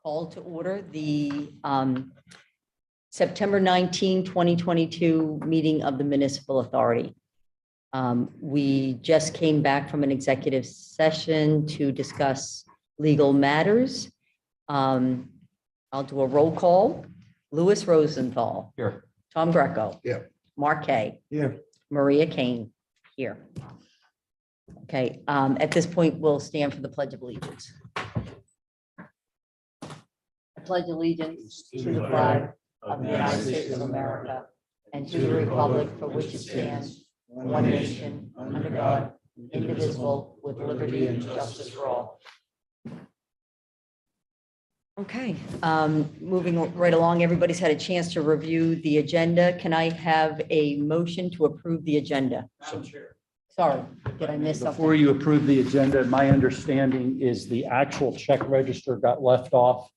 Call to order the September 19, 2022 meeting of the Municipal Authority. We just came back from an executive session to discuss legal matters. I'll do a roll call. Louis Rosenthal. Here. Tom Greco. Yeah. Mark Kay. Here. Maria Kane. Here. Okay, at this point, we'll stand for the Pledge of Allegiance. I pledge allegiance to the flag of the United States of America and to the republic for which it stands, one nation, under God, indivisible, with liberty and justice for all. Okay, moving right along, everybody's had a chance to review the agenda. Can I have a motion to approve the agenda? Sorry, did I miss something? Before you approve the agenda, my understanding is the actual check register got left off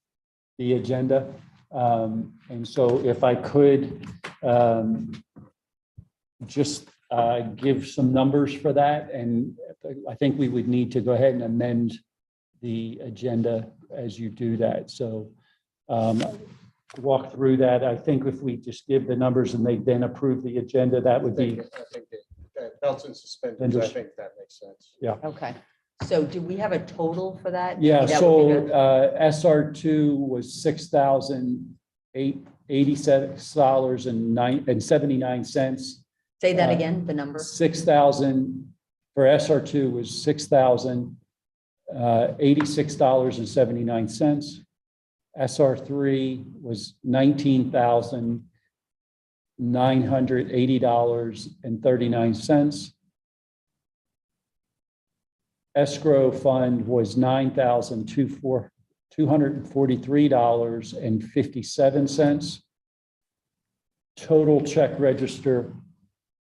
the agenda. And so if I could just give some numbers for that. And I think we would need to go ahead and amend the agenda as you do that. So walk through that. I think if we just give the numbers and they then approve the agenda, that would be. I think belts and suspenders, I think that makes sense. Yeah. Okay, so do we have a total for that? Yeah, That so would be good. SR2 was $6,086.79. Say that again, the number. 6,000 for SR2 was $6,086.79. SR3 was $19,980.39. Escrow fund was $9,243.57. Total check register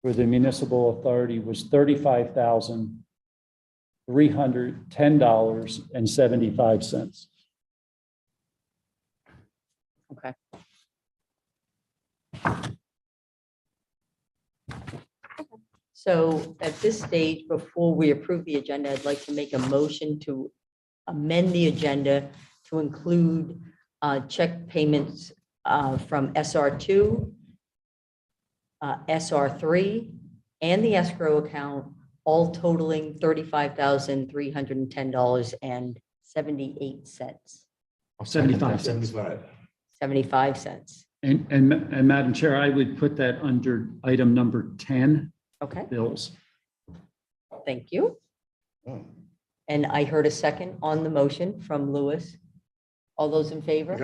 for the municipal authority was $35,310.75. Okay. So at this stage, before we approve the agenda, I'd like to make a motion to amend the agenda to include check payments from SR2, SR3, and the escrow account, all totaling $35,310.78. 75 cents. And Madam Chair, I would put that under item number 10, Okay, bills. thank you. And I heard a second on the motion from Louis. All those in favor?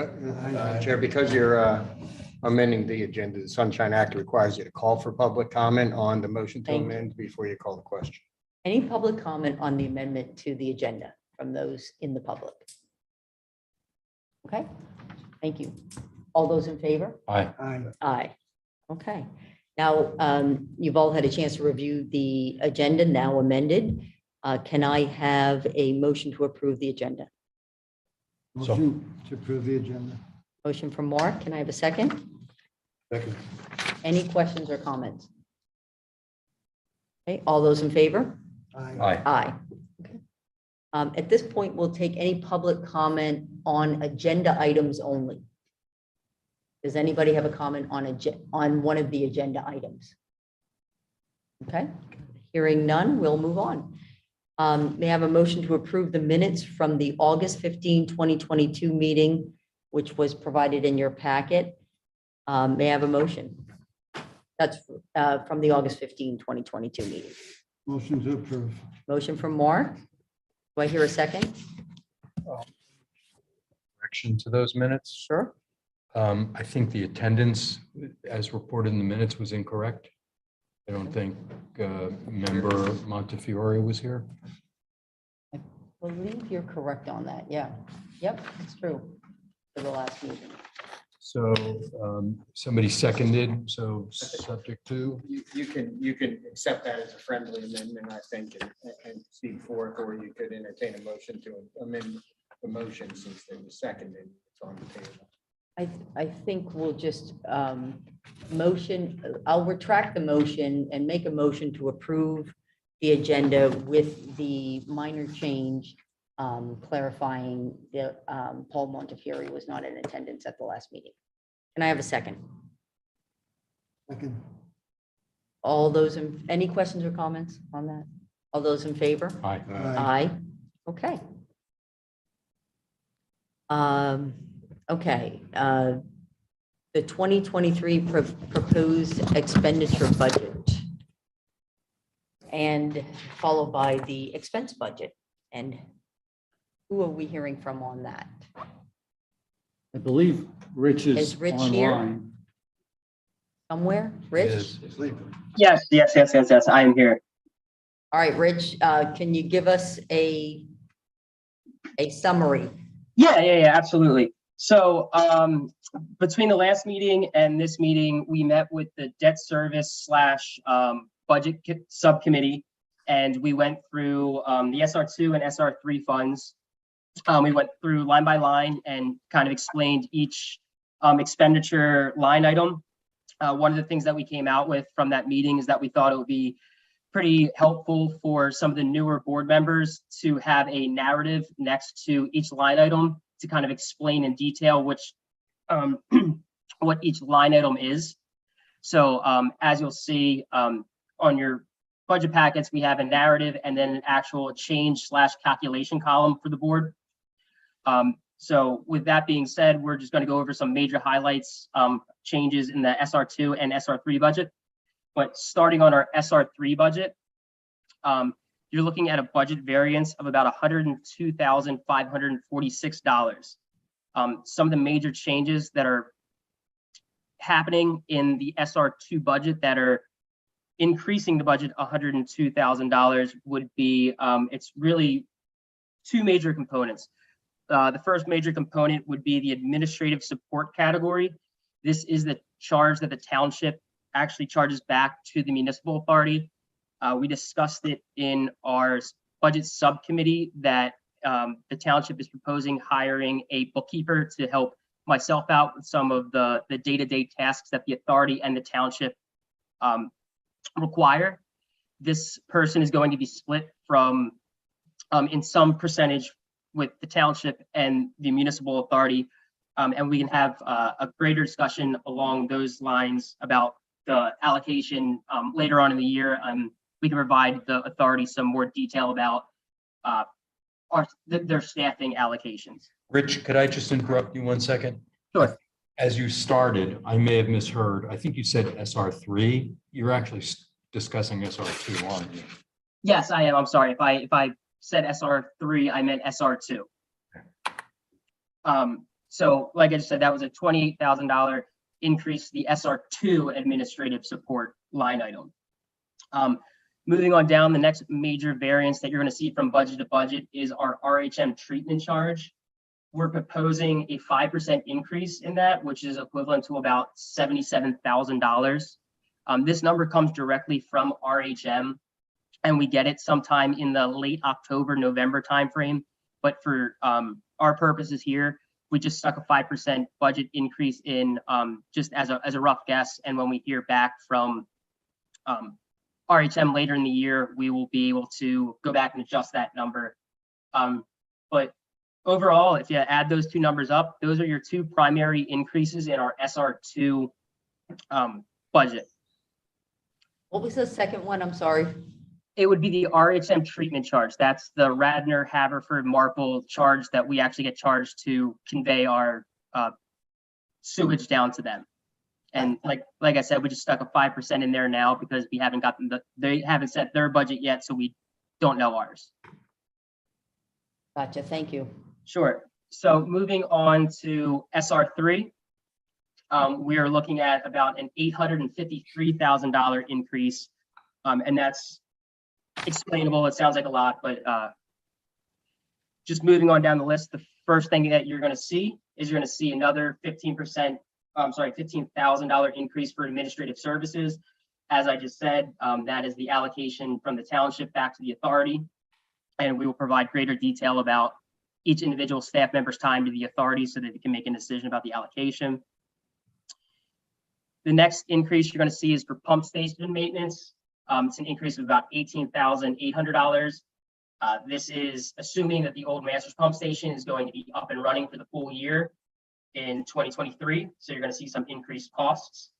Chair, because you're amending the agenda, the Sunshine Act requires you to call for public comment on the motion to Thank you. amend before you call the question. Any public comment on the amendment to the agenda from those in the public? Okay, thank you. All those in favor? Aye. Aye. Okay. Now, you've all had a chance to review the agenda now amended. Can I have a motion to approve the agenda? Motion to approve the agenda. Motion from Mark. Can I have a second? Second. Any questions or comments? Okay, all those in favor? Aye. Aye. Okay. At this point, we'll take any public comment on agenda items only. Does anybody have a comment on one of the agenda items? Okay, hearing none, we'll move on. May I have a motion to approve the minutes from the August 15, 2022 meeting, which was provided in your packet? May I have a motion? That's from the August 15, 2022 meeting. Motion to approve. Motion from Mark. Do I hear a second? Correction to those minutes. Sure. I think the attendance as reported in the minutes was incorrect. I don't think member Montefiore was here. I believe you're correct on that. Yeah. Yep, it's true. For the last meeting. So somebody seconded, so subject to. You can accept that as a friendly amendment, I think, and speak forth, or you could entertain a motion to amend the motion since it was seconded. It's on the table. I think we'll just I'll retract the motion and make a motion to approve the agenda with the minor change clarifying that Paul Montefiore was not in attendance at the last meeting. Can I have a second? Second. All those, any questions or comments on that? All those in favor? Aye. Aye. Okay. Okay, the 2023 proposed expenditure budget and followed by the expense budget. And who are we hearing from on that? I believe Rich Is is Rich here? online. Somewhere? Rich? Yes. Sleeping. Yes, I am here. All right, Rich, can you give us a summary? Yeah, absolutely. So between the last meeting and this meeting, we met with the debt service / budget subcommittee, and we went through the SR2 and SR3 funds. We went through line by line and kind of explained each expenditure line item. One of the things that we came out with from that meeting is that we thought it would be pretty helpful for some of the newer board members to have a narrative next to each line item to kind of explain in detail which what each line item is. So as you'll see on your budget packets, we have a narrative and then an actual change / calculation column for the board. So with that being said, we're just going to go over some major highlights, changes in the SR2 and SR3 budget. But starting on our SR3 budget, you're looking at a budget variance of about $102,546. Some of the major changes that are happening in the SR2 budget that are increasing the budget $102,000 would be, it's really two major components. The first major component would be the administrative support category. This is the charge that the township actually charges back to the municipal authority. We discussed it in our budget subcommittee that the township is proposing hiring a bookkeeper to help myself out with some of the day-to-day tasks that the authority and the township require. This person is going to be split from in some percentage with the township and the municipal authority. And we can have a greater discussion along those lines about the allocation later on in the year. We can provide the authority some more detail about their staffing allocations. Rich, could I just interrupt you 1 second? Sure. As you started, I may have misheard. I think you said SR3. You're actually discussing SR2, aren't you? Yes, I am. I'm sorry. If I said SR3, I meant SR2. So like I just said, that was a $28,000 increase to the SR2 administrative support line item. Moving on down, the next major variance that you're going to see from budget to budget is our RHM treatment charge. We're proposing a 5% increase in that, which is equivalent to about $77,000. This number comes directly from RHM, and we get it sometime in the late October, November timeframe. But for our purposes here, we just stuck a 5% budget increase in just as a rough guess. And when we hear back from RHM later in the year, we will be able to go back and adjust that number. But overall, if you add those two numbers up, those are your two primary increases in our SR2 budget. What was the second one? I'm sorry. It would be the RHM treatment charge. That's the Radnor, Haverford, Marple charge that we actually get charged to convey our sewage down to them. And like I said, we just stuck a 5% in there now because we haven't gotten they haven't set their budget yet, so we don't know ours. Gotcha. Thank you. Sure. So moving on to SR3, we are looking at about an $853,000 increase, and that's explainable. It sounds like a lot, but just moving on down the list, the first thing that you're going to see is you're going to see another $15,000 increase for administrative services. As I just said, that is the allocation from the township back to the authority, and we will provide greater detail about each individual staff member's time to the authority so that they can make a decision about the allocation. The next increase you're going to see is for pump station maintenance. It's an increase of about $18,800. This is assuming that the old Masters pump station is going to be up and running for the full year in 2023. So you're going to see some increased costs.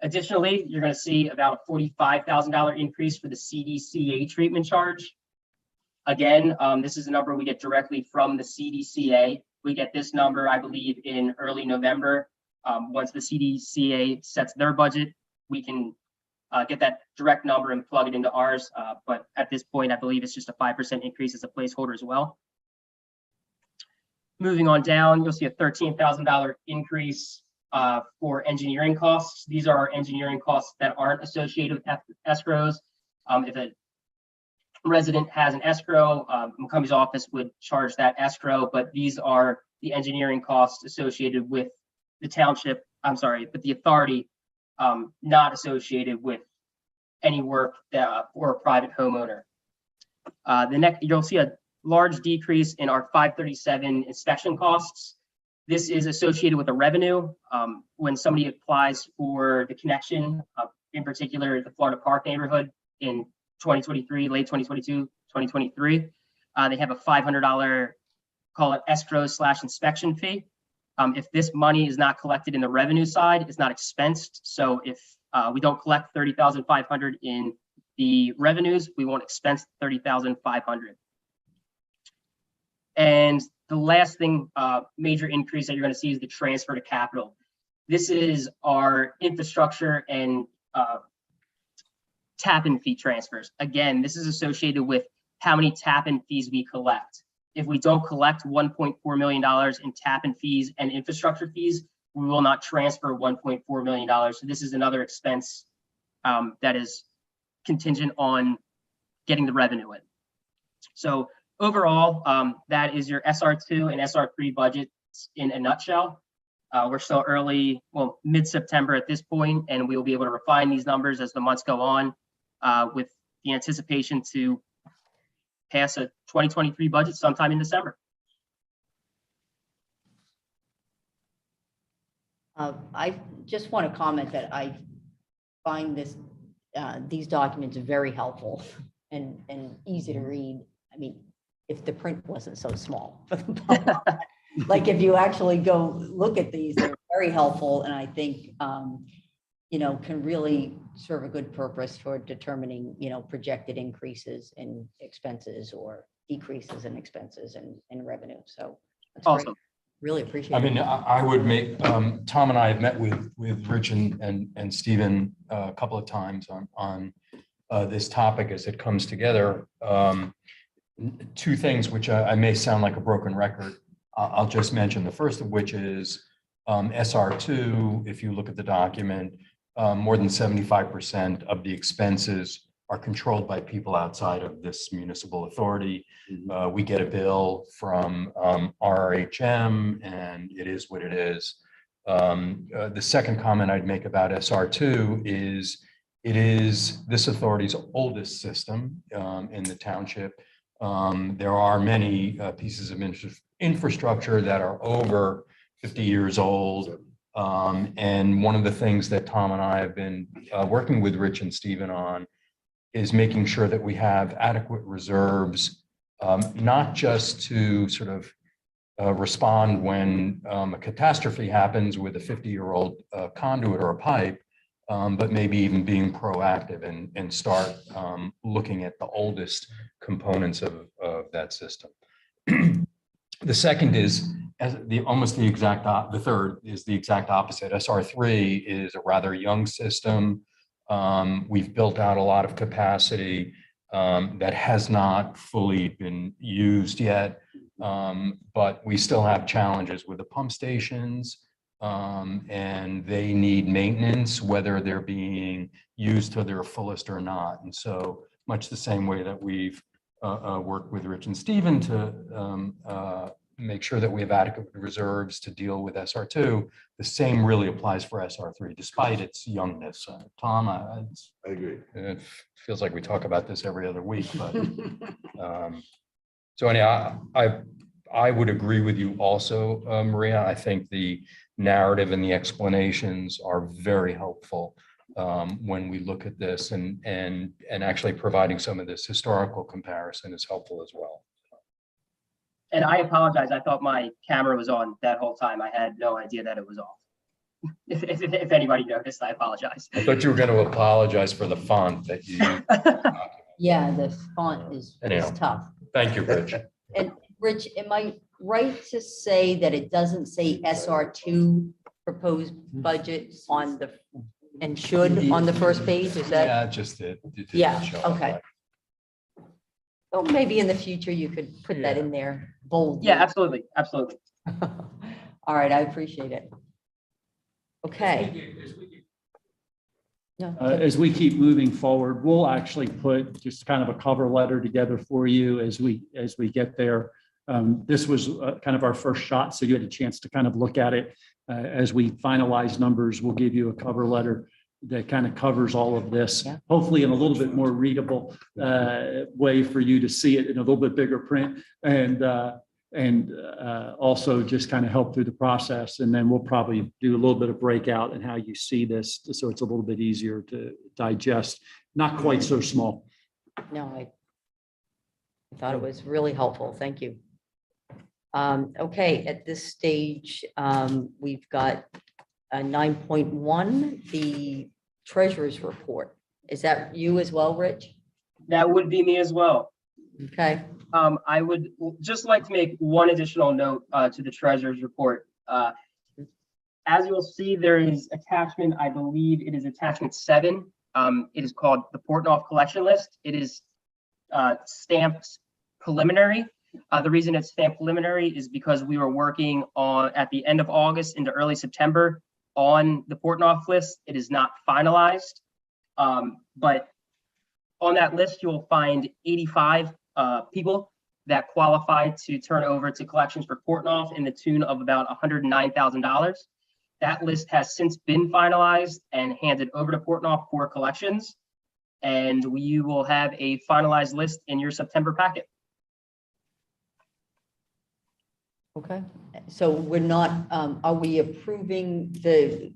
Additionally, you're going to see about a $45,000 increase for the CDCA treatment charge. Again, this is a number we get directly from the CDCA. We get this number, I believe, in early November. Once the CDCA sets their budget, we can get that direct number and plug it into ours. But at this point, I believe it's just a 5% increase as a placeholder as well. Moving on down, you'll see a $13,000 increase for engineering costs. These are our engineering costs that aren't associated with escrows. If a resident has an escrow, McCombie's office would charge that escrow, but these are the engineering costs associated with the township, with the authority, not associated with any work that, for a private homeowner. The next, you'll see a large decrease in our 537 inspection costs. This is associated with the revenue. When somebody applies for the connection, in particular the Florida Park neighborhood in 2023, late 2022, 2023, they have a $500, call it escrow/inspection fee. If this money is not collected in the revenue side, it's not expensed. So if we don't collect 30,500 in the revenues, we won't expense 30,500. And the last thing, major increase that you're going to see is the transfer to capital. This is our infrastructure and tap-in fee transfers. Again, this is associated with how many tap-in fees we collect. If we don't collect $1.4 million in tap-in fees and infrastructure fees, we will not transfer $1.4 million. So this is another expense that is contingent on getting the revenue in. So overall, that is your SR2 and SR3 budgets in a nutshell. We're still early, well, mid-September at this point, and we will be able to refine these numbers as the months go on with the anticipation to pass a 2023 budget sometime in December. I just want to comment that I find these documents very helpful and easy to read. I mean, if the print wasn't so small. Like if you actually go look at these, they're very helpful, and I think can really serve a good purpose for determining projected increases in expenses or decreases in expenses and revenue. So that's Awesome. great. Really appreciate I it. mean, I would make, Tom and I have met with Rich and Stephen a couple of times on this topic as it comes together. Two things which I may sound like a broken record. I'll just mention the first of which is SR2. If you look at the document, more than 75% of the expenses are controlled by people outside of this municipal authority. We get a bill from RHM, and it is what it is. The second comment I'd make about SR2 is it is this authority's oldest system in the township. There are many pieces of infrastructure that are over 50 years old. And one of the things that Tom and I have been working with Rich and Stephen on is making sure that we have adequate reserves, not just to sort of respond when a catastrophe happens with a 50-year-old conduit or a pipe, but maybe even being proactive and start looking at the oldest components of that system. The second is the third is the exact opposite. SR3 is a rather young system. We've built out a lot of capacity that has not fully been used yet, but we still have challenges with the pump stations, and they need maintenance, whether they're being used to their fullest or not. And so much the same way that we've worked with Rich and Stephen to make sure that we have adequate reserves to deal with SR2. The same really applies for SR3, despite its youngness. Tom, I agree. It feels like we talk about this every other week, but so anyhow, I would agree with you also, Maria. I think the narrative and the explanations are very helpful. when we look at this, and actually providing some of this historical comparison is helpful as well. And I apologize. I thought my camera was on that whole time. I had no idea that it was off. If anybody noticed, I apologize. I thought you were going to apologize for the font that you used. Yeah, the font is Anyhow. tough. Thank you, Rich. And Rich, am I right to say that it doesn't say SR2 proposed budget on the, and should on the first page? Is that? Yeah, just it. It didn't Yeah, show up, okay. but- Oh, maybe in the future you could put that in there boldly. Yeah, absolutely, absolutely. All right, I appreciate it. Okay. No, As we keep moving forward, we'll actually put just kind of a cover letter together for you as we get there. This was kind of our first shot, so you had a chance to kind of look at it. As we finalize numbers, we'll give you a cover letter that kind of covers all of this, Yeah. hopefully in a little bit more readable way for you to see it in a little bit bigger print, and also just kind of help through the process. And then we'll probably do a little bit of breakout in how you see this, so it's a little bit easier to digest. Not quite so small. no, I thought it was really helpful. Thank you. Okay, at this stage, we've got 9.1, the treasurer's report. Is that you as well, Rich? That would be me as well. Okay, I would just like to make one additional note to the treasurer's report. As you'll see, there is attachment, I believe it is attachment 7. It is called the Portnoy collection list. It is stamped preliminary. The reason it's stamped preliminary is because we were working on at the end of August into early September on the Portnoy list. It is not finalized, but on that list, you will find 85 people that qualify to turn over to collections for Portnoy in the tune of about $109,000. That list has since been finalized and handed over to Portnoy for collections, and we will have a finalized list in your September packet. okay. So we're not, are we approving the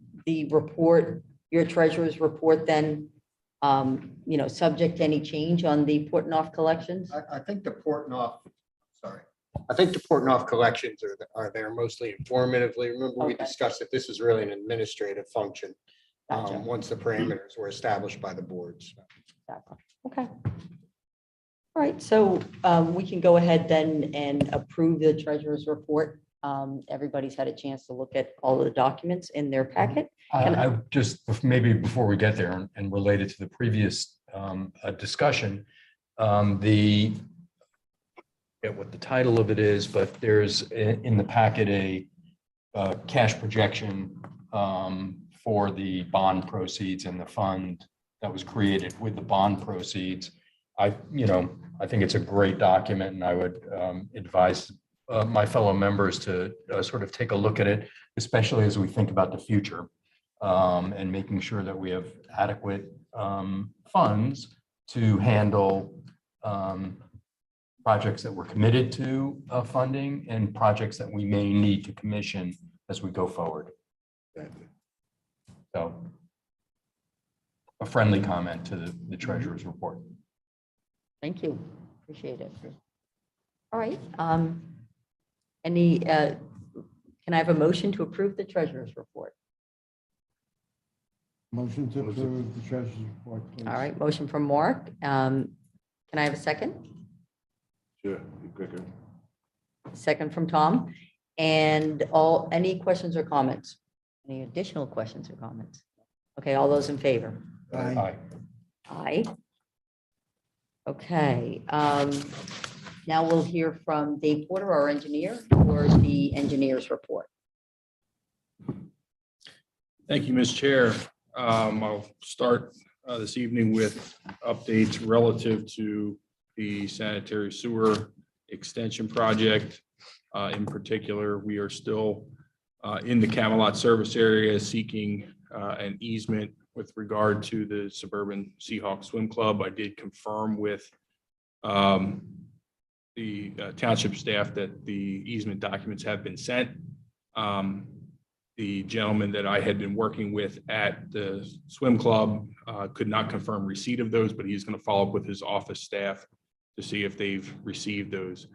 report, your treasurer's report then, subject to any change on the Portnoy collections? I think the I think the Portnoy collections are there mostly informatively. Remember, we Okay. discussed that this is really an administrative function. Gotcha. Once the parameters were established by the boards. Exactly. Okay. All right, so we can go ahead then and approve the treasurer's report. Everybody's had a chance to look at all of the documents in their packet. I just, maybe before we get there and related to the previous discussion, forget what the title of it is, but there's in the packet a cash projection for the bond proceeds and the fund that was created with the bond proceeds. I think it's a great document, and I would advise my fellow members to sort of take a look at it, especially as we think about the future, and making sure that we have adequate funds to handle projects that we're committed to funding and projects that we may need to commission as we go forward. So a friendly comment to the treasurer's report. Thank you. Appreciate it. All right. Can I have a motion to approve the treasurer's report? Motion to approve the treasurer's report, please. All right, motion from Mark. Can I have a second? Sure, be quicker. Second from Tom. And any questions or comments? Any additional questions or comments? Okay, all those in favor? Aye. Aye. Okay, now we'll hear from Dave Porter, our engineer, for the engineer's report. Thank you, Ms. Chair. I'll start this evening with updates relative to the sanitary sewer extension project. In particular, we are still in the Camelot service area seeking an easement with regard to the Suburban Seahawk Swim Club. I did confirm with the township staff that the easement documents have been sent. the gentleman that I had been working with at the swim club could not confirm receipt of those, but he's going to follow up with his office staff to see if they've received those.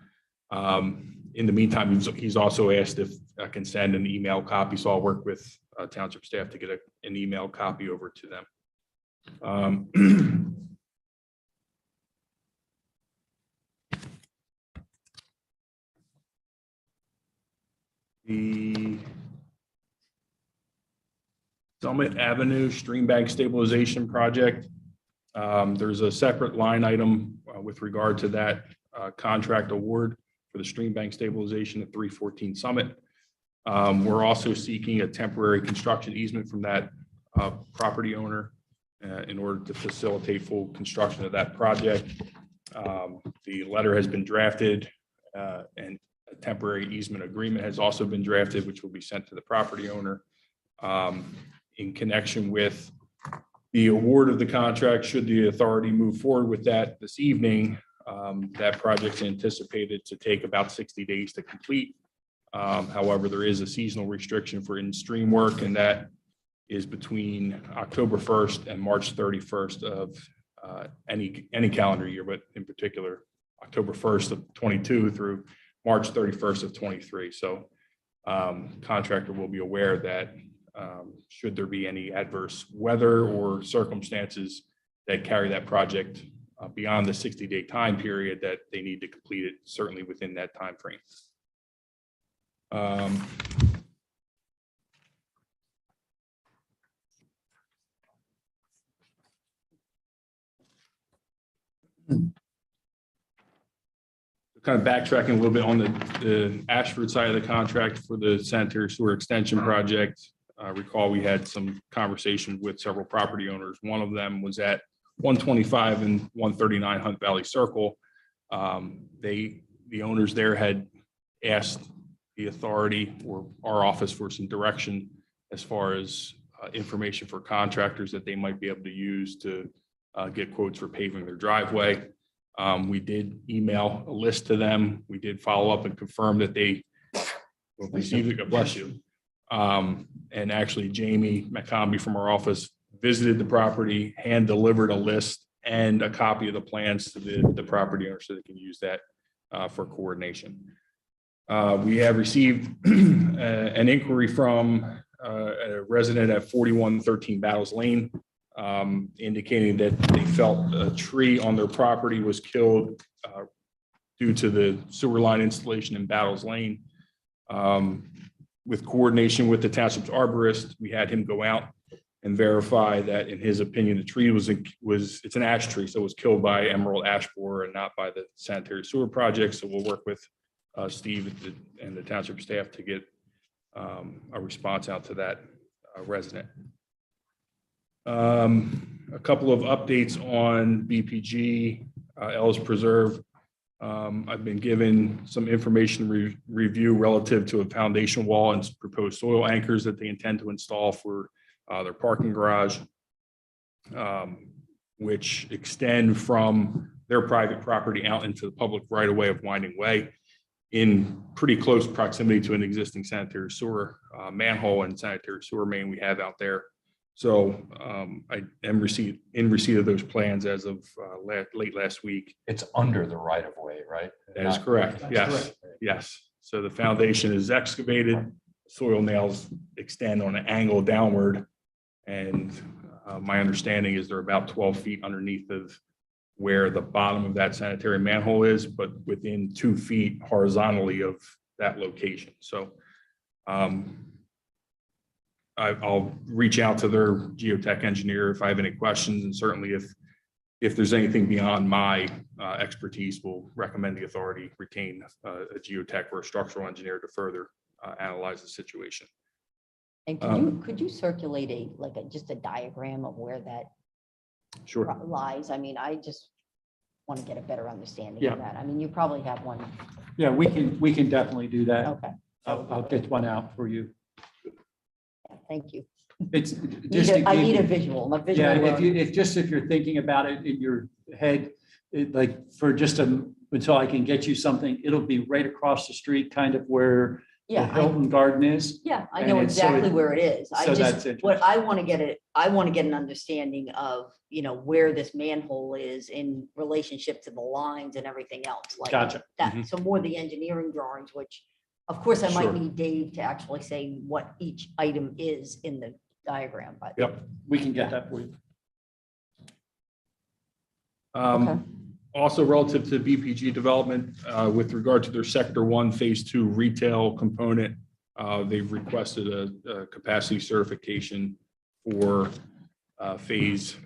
In the meantime, he's also asked if I can send an email copy, so I'll work with township staff to get an email copy over to them. The Summit Avenue Stream Bank Stabilization Project. There's a separate line item with regard to that contract award for the stream bank stabilization at 314 Summit. We're also seeking a temporary construction easement from that property owner in order to facilitate full construction of that project. The letter has been drafted and a temporary easement agreement has also been drafted, which will be sent to the property owner. In connection with the award of the contract, should the authority move forward with that this evening, that project's anticipated to take about 60 days to complete. However, there is a seasonal restriction for in-stream work, and that is between October 1st and March 31st of any calendar year, but in particular, October 1st of 22 through March 31st of 23. So contractor will be aware that should there be any adverse weather or circumstances that carry that project beyond the 60-day time period, that they need to complete it certainly within that time frame. Kind of backtracking a little bit on the Ashford side of the contract for the sanitary sewer extension project. Recall we had some conversation with several property owners. One of them was at 125 and 139 Hunt Valley Circle. The owners there had asked the authority or our office for some direction as far as information for contractors that they might be able to use to get quotes for paving their driveway. We did email a list to them. We did follow up and confirm that they received it. God bless you. And actually, Jamie McCombie from our office visited the property, hand delivered a list and a copy of the plans to the property owner so they can use that for coordination. We have received an inquiry from a resident at 4113 Battles Lane, indicating that they felt a tree on their property was killed due to the sewer line installation in Battles Lane. With coordination with the township's arborist, we had him go out and verify that, in his opinion, the tree was it's an ash tree, so it was killed by emerald ash borer and not by the sanitary sewer project. So we'll work with Steve and the township staff to get a response out to that resident. A couple of updates on BPG, Ellis Preserve. I've been given some information review relative to a foundation wall and proposed soil anchors that they intend to install for their parking garage, which extend from their private property out into the public right of way of Winding Way in pretty close proximity to an existing sanitary sewer manhole and sanitary sewer main we have out there. So I am in receipt of those plans as of late last week. It's under the right of way, right? That is correct. Yes, yes. So the foundation is excavated, soil nails extend on an angle downward. And my understanding is they're about 12 feet underneath of where the bottom of that sanitary manhole is, but within 2 feet horizontally of that location. So I'll reach out to their geotech engineer if I have any questions, and certainly if there's anything beyond my expertise, we'll recommend the authority retain a geotech or a structural engineer to further analyze the situation. And could you circulate just a diagram of where that Sure. lies? I mean, I just want to get a better understanding Yeah. of that. I mean, you probably have one. Yeah, we can definitely do that. Okay, I'll get one out for you. yeah, thank you. It's just. I need a visual. I'm a visual. Yeah, learner. if you're thinking about it in your head, until I can get you something, it'll be right across the street, kind of where Yeah, Hilton Garden is. yeah, I And know it's- so exactly it- where it is. I so just, that's what I want to get it, I want to get an understanding of, where this manhole is in relationship to the lines and everything else, like Gotcha. that. So more the engineering drawings, which, of course, I might Sure. need Dave to actually say what each item is in the diagram, but. Yep, we can get that for you. Also relative to BPG development, with regard to their Sector 1, Phase 2 retail component, they've requested a capacity certification for Phase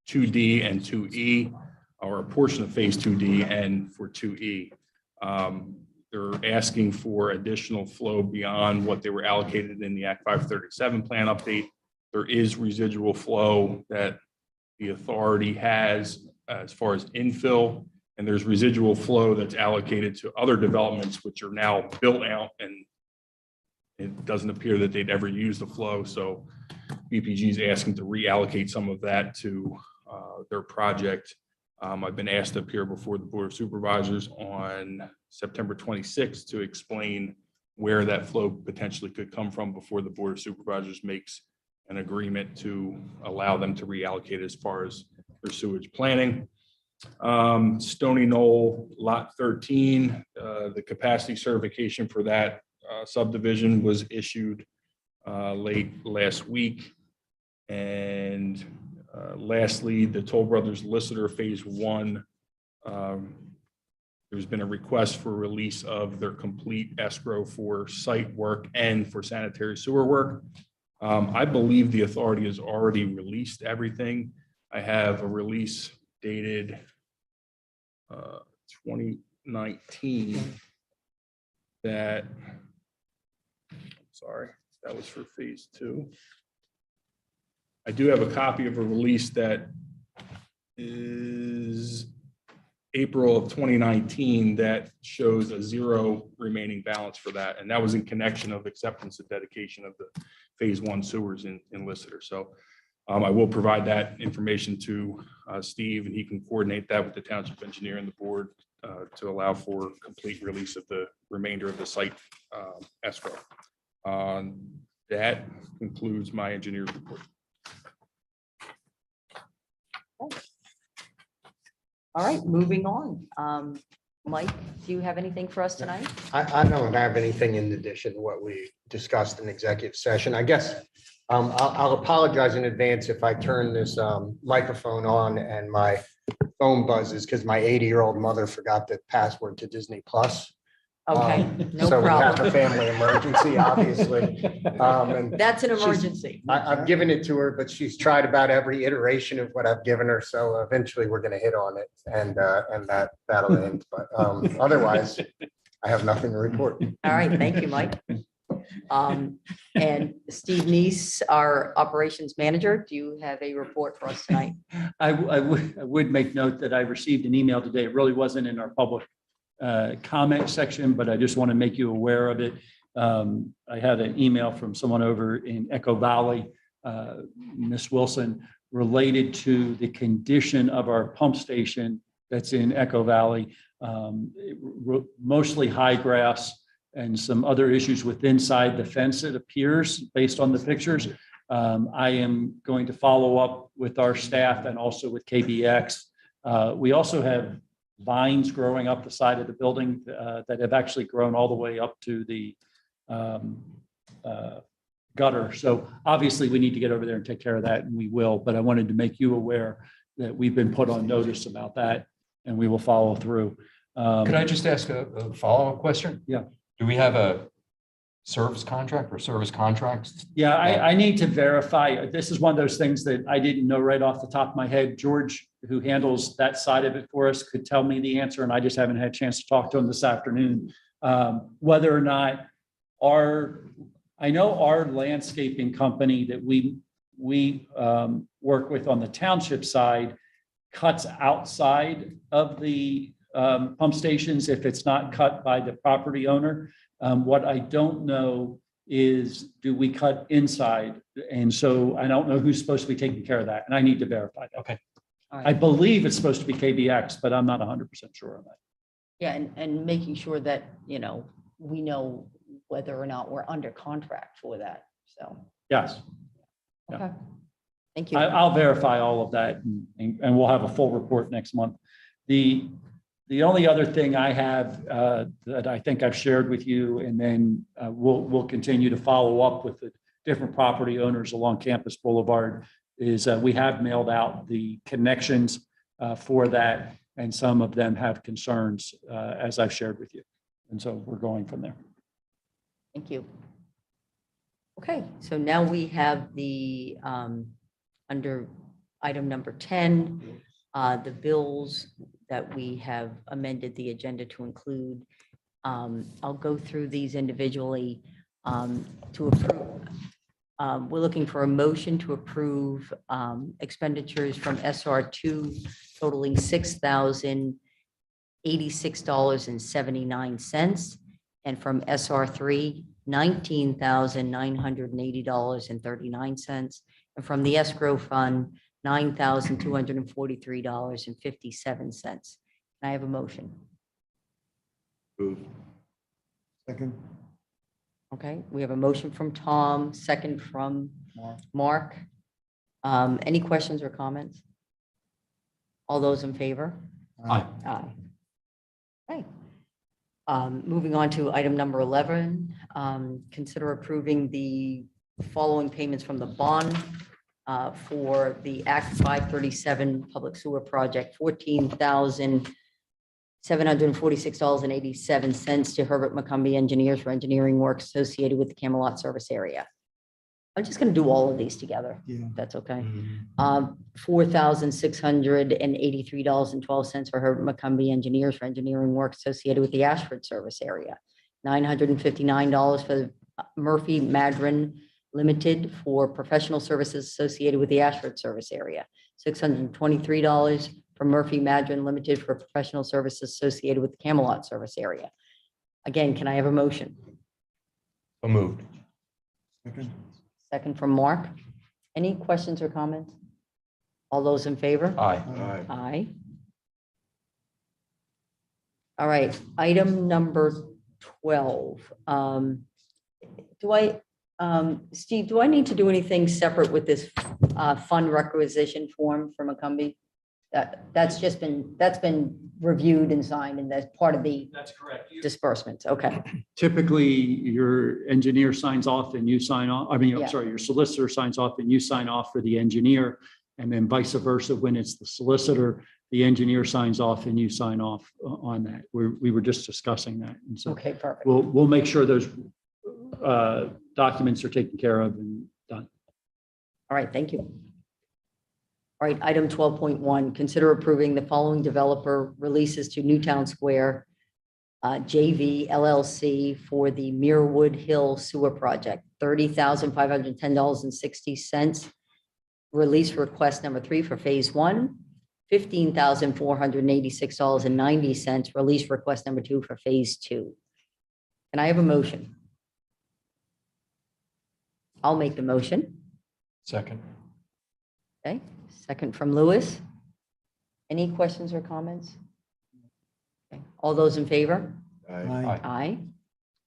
2D and 2E, or a portion of Phase 2D and for 2E. They're asking for additional flow beyond what they were allocated in the Act 537 plan update. There is residual flow that the authority has as far as infill, and there's residual flow that's allocated to other developments which are now built out, and it doesn't appear that they'd ever use the flow. So BPG is asking to reallocate some of that to their project. I've been asked to appear before the Board of Supervisors on September 26th to explain where that flow potentially could come from before the Board of Supervisors makes an agreement to allow them to reallocate as far as their sewage planning. Stony Knoll Lot 13, the capacity certification for that subdivision was issued late last week. And lastly, the Toll Brothers Lister Phase 1, there's been a request for release of their complete escrow for site work and for sanitary sewer work. I believe the authority has already released everything. I have a release dated 2019 that, sorry, that was for Phase 2. I do have a copy of a release that is April of 2019 that shows a 0 remaining balance for that. And that was in connection of acceptance and dedication of the Phase 1 sewers in Lister. So I will provide that information to Steve, and he can coordinate that with the township engineer and the board to allow for complete release of the remainder of the site escrow. That concludes my engineer's report. All right, moving on. Mike, do you have anything for us tonight? I don't have anything in addition to what we discussed in executive session. I guess I'll apologize in advance if I turn this microphone on and my phone buzzes because my 80-year-old mother forgot the password to Disney Plus. Okay, no So we have problem. a family emergency, obviously. And That's an she's- emergency. I've given it to her, but she's tried about every iteration of what I've given her. So eventually we're going to hit on it, and that'll end. But otherwise, I have nothing to report. All right, thank you, Mike. And Steve Neese, our operations manager, do you have a report for us tonight? I would make note that I received an email today. It really wasn't in our public comment section, but I just want to make you aware of it. I had an email from someone over in Echo Valley, Miss Wilson, related to the condition of our pump station that's in Echo Valley, mostly high grass and some other issues with inside the fence, it appears, based on the pictures. I am going to follow up with our staff and also with KBX. We also have vines growing up the side of the building that have actually grown all the way up to the gutter. So obviously we need to get over there and take care of that, and we will, but I wanted to make you aware that we've been put on notice about that, and we will follow through. Could I just ask a follow-up question? Yeah. Do we have a service contract or service contracts? Yeah, I need to verify. This is one of those things that I didn't know right off the top of my head. George, who handles that side of it for us, could tell me the answer, and I just haven't had a chance to talk to him this afternoon. Whether or not I know our landscaping company that we work with on the township side cuts outside of the pump stations if it's not cut by the property owner. What I don't know is, do we cut inside? And so I don't know who's supposed to be taking care of that, and I need to verify that. Okay. All I right. believe it's supposed to be KBX, but I'm not 100% sure on that. Yeah, and making sure that, we know whether or not we're under contract for that, so, Yes, Yeah. okay. Thank you. I'll verify all of that and we'll have a full report next month. The only other thing I have that I think I've shared with you, and then we'll continue to follow up with the different property owners along Campus Boulevard, is we have mailed out the connections for that, and some of them have concerns, as I've shared with you. And so we're going from there. Thank you. Okay, so now we have the, under item number 10, the bills that we have amended the agenda to include. I'll go through these individually to approve. We're looking for a motion to approve expenditures from SR2 totaling $6,086.79, and from SR3, $19,980.39, and from the escrow fund, $9,243.57. Can I have a motion? Move. Second. Okay, we have a motion from Tom, second from Mark. Any questions or comments? All those in favor? Aye. Aye. Okay. Moving on to item number 11, consider approving the following payments from the bond for the Act 537 Public Sewer Project, $14,746.87 to Herbert McCombie Engineers for engineering work associated with the Camelot service area. I'm just going to do all of these together. Yeah. If that's okay. $4,683.12 for Herbert McCombie Engineers for engineering work associated with the Ashford service area. $959 for Murphy Madron Limited for professional services associated with the Ashford service area. $623 for Murphy Madron Limited for professional services associated with the Camelot service area. Again, can I have a motion? So moved. Second. Second from Mark. Any questions or comments? All those in favor? Aye. Aye. Aye. All right, item number 12. Steve, do I need to do anything separate with this fund requisition form from McCombie? That's been reviewed and signed, and that's part of the That's correct. disbursements. Okay, Typically, your engineer signs off and you sign off. I mean, I'm Yeah. sorry, your solicitor signs off and you sign off for the engineer. And then vice versa, when it's the solicitor, the engineer signs off and you sign off on that. We were just discussing that. And so okay, perfect. we'll make sure those documents are taken care of and done. All right, thank you. All right, item 12.1, consider approving the following developer releases to Newtown Square JV LLC for the Muirwood Hill Sewer Project, $30,510.60. Release request number 3 for phase 1, $15,486.90. Release request number 2 for phase 2. Can I have a motion? I'll make the motion. Second. Okay, second from Lewis. Any questions or comments? Okay, all those in favor? Aye. Aye.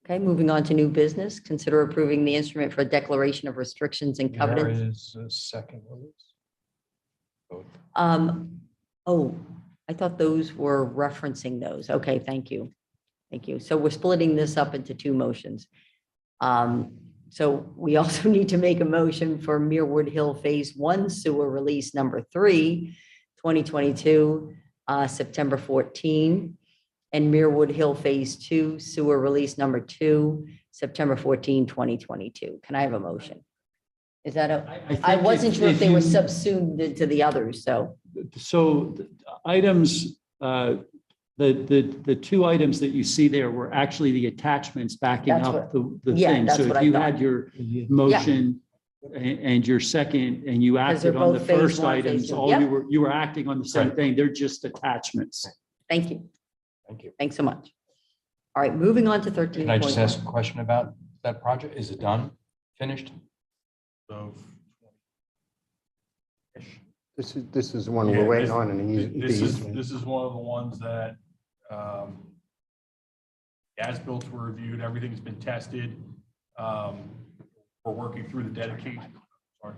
Okay, moving on to new business. Consider approving the instrument for declaration of restrictions and There covenants. is a second release. Both. Oh, I thought those were referencing those. Okay, thank you. Thank you. So we're splitting this up into 2 motions. So we also need to make a motion for Muirwood Hill Phase 1 Sewer Release Number 3, 2022, September 14, and Muirwood Hill Phase 2 Sewer Release Number 2, September 14, 2022. Can I have a motion? Is that I wasn't sure if they were subsumed into the others, so. So the items, the 2 items that you see there were actually the attachments backing That's up the yeah, thing. that's So what if I you thought. had your motion and your second, and you Because they're acted on the both phase first 1, phase items, 2. all Yep. you were acting on the same Right. thing. They're just attachments. Thank you. Thank you. Thanks so much. All right, moving on to 13. Can I just ask a question about that project? Is it done? Finished? So This is the one Yeah, we're waiting this- on and this is one of the ones that as-built were reviewed, everything's been tested. We're working through the dedication. Sorry.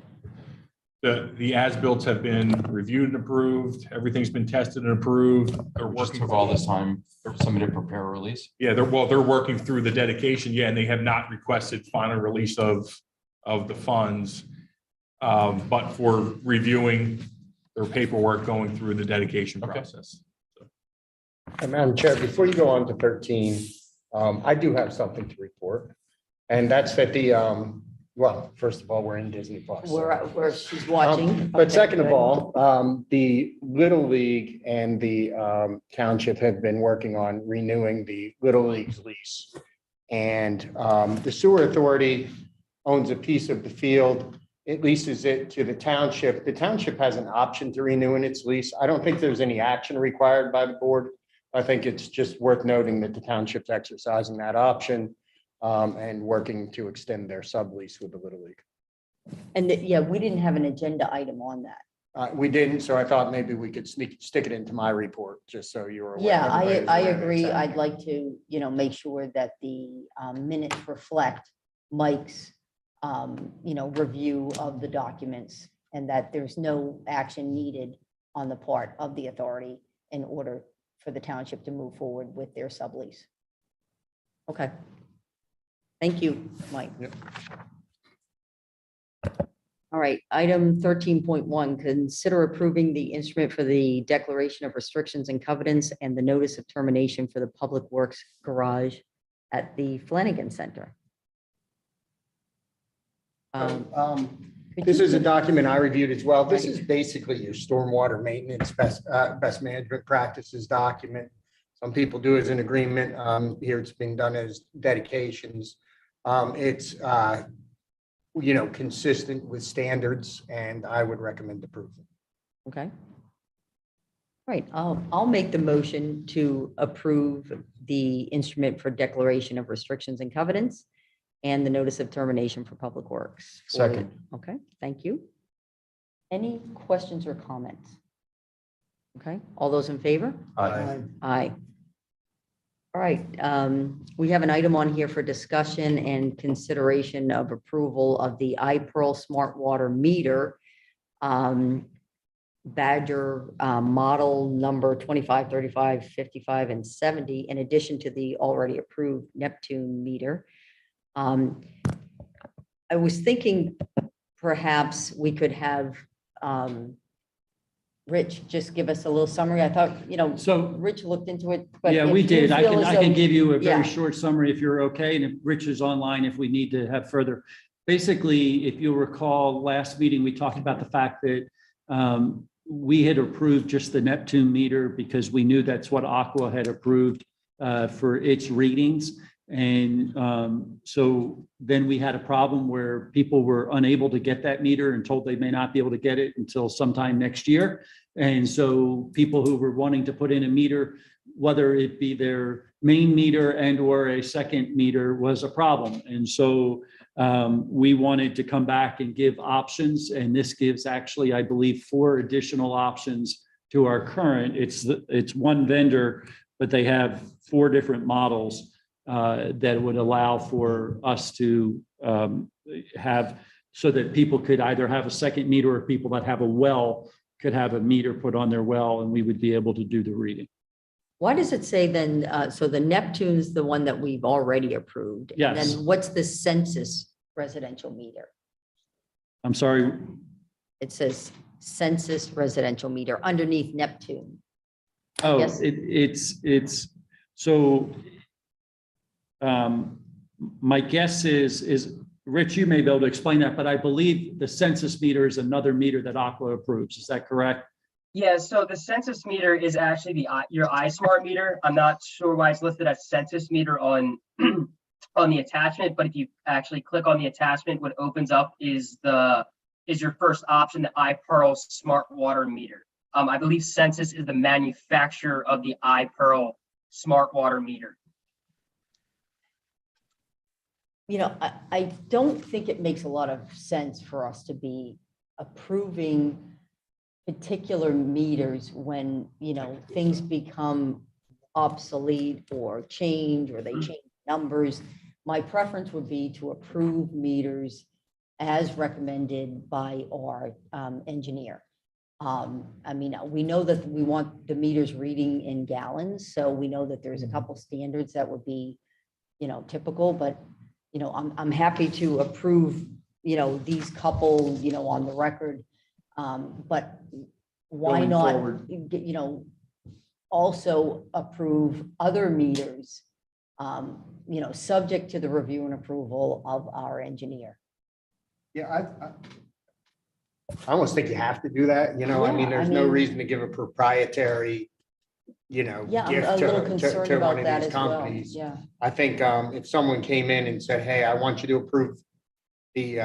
The as-built have been reviewed and approved. Everything's been tested and approved. They're It just working. took all this time for somebody to prepare a release. Yeah, they're working through the dedication, yeah, and they have not requested final release of the funds. But for reviewing their paperwork going through the dedication Okay. process. And Madam Chair, before you go on to 13, I do have something to report. And that's that well, first of all, we're in Disney Plus. so- Where she's watching. But Okay, second of good. all, the Little League and the township have been working on renewing the Little League's lease. And the sewer authority owns a piece of the field. It leases it to the township. The township has an option to renew in its lease. I don't think there's any action required by the board. I think it's just worth noting that the township's exercising that option and working to extend their sublease with the Little League. And yeah, we didn't have an agenda item on that. We didn't, so I thought maybe we could stick it into my report, just so you were aware. Yeah, everybody's I aware that agree. it's I'd happening. like to, make sure that the minutes reflect Mike's, review of the documents and that there's no action needed on the part of the authority in order for the township to move forward with their sublease. Okay. Thank you, Mike. Yep. All right, item 13.1, consider approving the instrument for the declaration of restrictions and covenants and the notice of termination for the Public Works Garage at the Flanagan Center. Could This you is a give- document I reviewed as well. This Right. is basically your stormwater maintenance best management practices document. Some people do as an agreement. Here it's being done as dedications. It's consistent with standards, and I would recommend approval. Okay. All right, I'll make the motion to approve the instrument for declaration of restrictions and covenants and the notice of termination for Public Works. Second. Okay, thank you. Any questions or comments? Okay, all those in favor? Aye. Aye. All right, we have an item on here for discussion and consideration of approval of the iPearl Smart Water Meter. Badger model number 25, 35, 55, and 70, in addition to the already approved Neptune meter. I was thinking perhaps we could have Rich just give us a little summary. I thought, So, Rich looked into it. But yeah, if we you did. I feel can, as I can though- give you a Yeah. very short summary if you're okay, and if Rich is online, if we need to have further. Basically, if you'll recall, last meeting, we talked about the fact that we had approved just the Neptune meter because we knew that's what Aqua had approved for its readings. And so then we had a problem where people were unable to get that meter and told they may not be able to get it until sometime next year. And so people who were wanting to put in a meter, whether it be their main meter and or a second meter, was a problem. And so we wanted to come back and give options. And this gives actually, I believe, 4 additional options to our current. It's one vendor, but they have 4 different models that would allow for us to have, so that people could either have a second meter, or people that have a well could have a meter put on their well, and we would be able to do the reading. Why does it say then, so the Neptune's the one that we've already approved? And Yes. then what's the census residential meter? I'm sorry, It says census residential meter underneath Neptune. oh, Yes. it's, so my guess is, Rich, you may be able to explain that, but I believe the census meter is another meter that Aqua approves. Is that correct? Yeah, so the census meter is actually your iSmart meter. I'm not sure why it's listed as census meter on on the attachment, but if you actually click on the attachment, what opens up is your first option, the iPearl Smart Water Meter. I believe Census is the manufacturer of the iPearl Smart Water Meter. I don't think it makes a lot of sense for us to be approving particular meters when, things become obsolete or change, or they change numbers. My preference would be to approve meters as recommended by our engineer. I mean, we know that we want the meters reading in gallons, so we know that there's a couple standards that would be, typical, but, I'm happy to approve, these couple, on the record. But why Going not, forward. also approve other meters, subject to the review and approval of our engineer? Yeah, I almost think you have to do that, I mean, Yeah, there's no reason to give a proprietary, Yeah, I'm gift a little to concerned one about of that these as well. companies. Yeah, I think if someone came in and said, hey, I want you to approve the,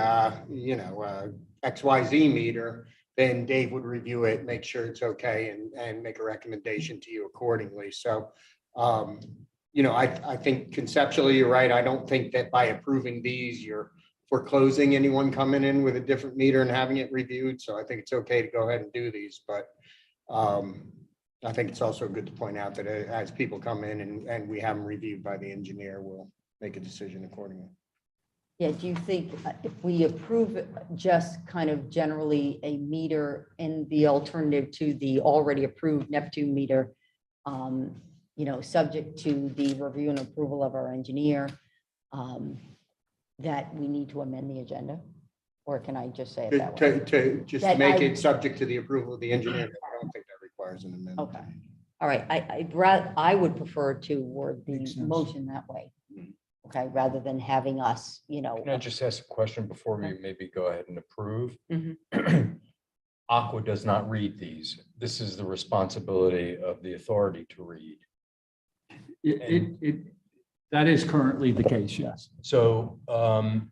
XYZ meter, then Dave would review it, make sure it's okay, and make a recommendation to you accordingly. So, I think conceptually, you're right. I don't think that by approving these, you're foreclosing anyone coming in with a different meter and having it reviewed. So I think it's okay to go ahead and do these, but I think it's also good to point out that as people come in and we have them reviewed by the engineer, we'll make a decision accordingly. yeah, do you think if we approve just kind of generally a meter in the alternative to the already approved Neptune meter, subject to the review and approval of our engineer, that we need to amend the agenda? Or can I just say it that way? To just That make I- it subject to the approval of the engineer, I don't think that requires an amendment. Okay. All right, I would prefer to word the Makes sense. motion that way. Okay, rather than having us, Can I just ask a question before we maybe go ahead and approve? Mhm. Aqua does not read these. This is the responsibility of the authority to read. That is currently the case, yes. So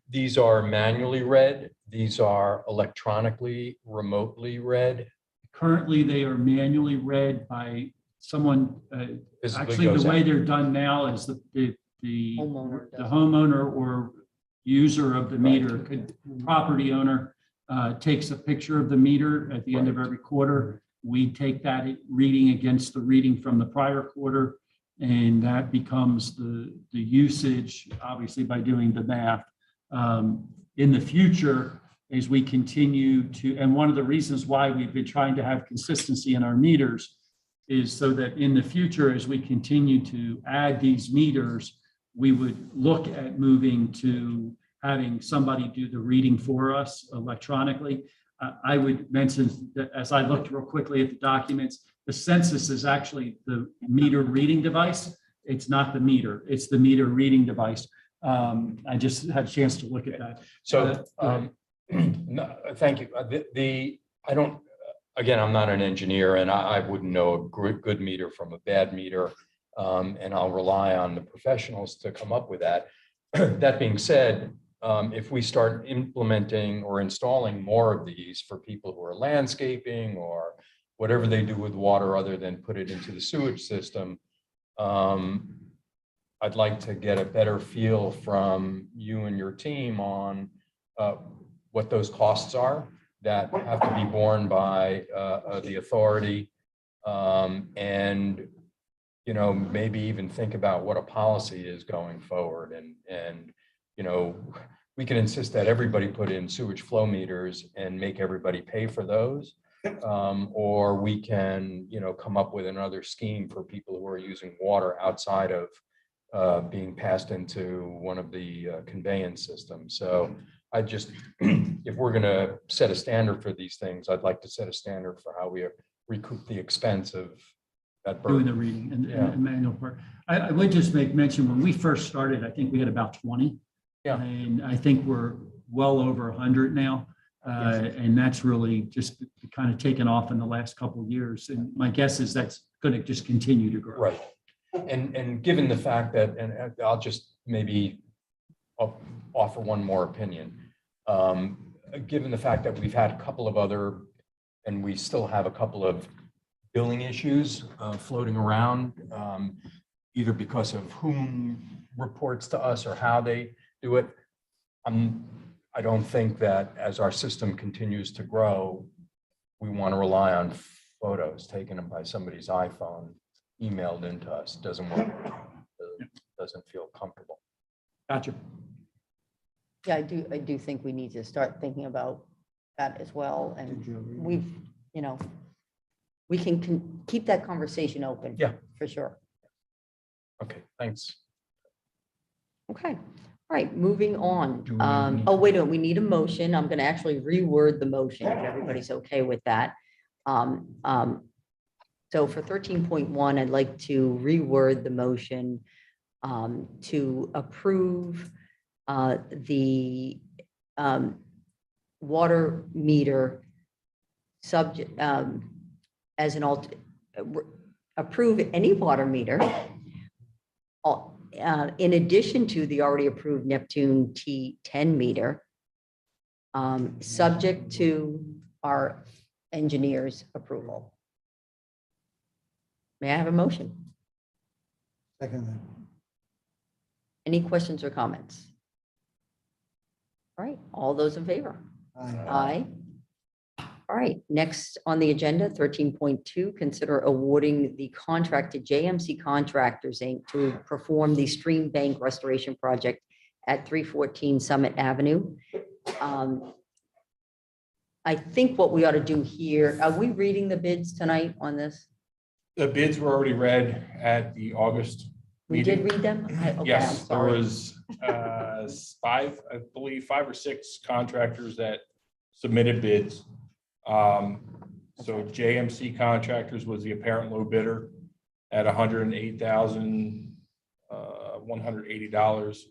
these are manually read. These are electronically, remotely read. Currently, they are manually read by someone. Physically Actually, goes the way out. they're done now is the Homeowner the does. homeowner or user of the meter, property owner, takes a picture of the meter at the end of every quarter. We take that reading against the reading from the prior quarter, and that becomes the usage, obviously, by doing the math. In the future, as we continue to, and one of the reasons why we've been trying to have consistency in our meters is so that in the future, as we continue to add these meters, we would look at moving to having somebody do the reading for us electronically. I would mention that as I looked real quickly at the documents, the census is actually the meter reading device. It's not the meter, it's the meter reading device. I just had a chance to look at that. So, Go ahead. no, thank you. I don't, again, I'm not an engineer and I wouldn't know a good meter from a bad meter. And I'll rely on the professionals to come up with that. That being said, if we start implementing or installing more of these for people who are landscaping or whatever they do with water other than put it into the sewage system, I'd like to get a better feel from you and your team on what those costs are that have to be borne by the authority. And, maybe even think about what a policy is going forward. And we can insist that everybody put in sewage flow meters and make everybody pay for those. Or we can, come up with another scheme for people who are using water outside of being passed into one of the conveyance systems. So I just, if we're going to set a standard for these things, I'd like to set a standard for how we recoup the expense of that Doing the burden. reading and Yeah. and manual part. I would just make mention, when we first started, I think we had about 20. Yeah. And I think we're well over 100 now. And that's really just kind of taken off in the last couple of years. And my guess is that's going to just continue to grow. Right. And given the fact that, and I'll just maybe offer one more opinion. Given the fact that we've had a couple of other, and we still have a couple of billing issues floating around, either because of whom reports to us or how they do it. I don't think that as our system continues to grow, we want to rely on photos taken by somebody's iPhone emailed into us doesn't work, doesn't feel comfortable. Gotcha. Yeah, I do think we need to start thinking about that as well. Did And you read it? we've, we can keep that conversation open. Yeah. For sure. Okay, thanks. Okay, all right, moving on. Do we need- Oh, wait a minute, we need a motion. I'm gonna actually reword the motion if everybody's okay with that. So for 13.1, I'd like to reword the motion to approve the water meter subject as an approve any water meter in addition to the already approved Neptune T10 meter, subject to our engineer's approval. May I have a motion? Second. Any questions or comments? All right, all those in favor? Aye. Aye. All right, next on the agenda, 13.2, consider awarding the contract to JMC Contractors, Inc. to perform the stream bank restoration project at 314 Summit Avenue. I think what we ought to do here, are we reading the bids tonight on this? The bids were already read at the August We did meeting. read them? Okay, I'm Yes, there sorry. was five, I believe, 5 or 6 contractors that submitted bids. So JMC Contractors was the apparent low bidder at $108,180.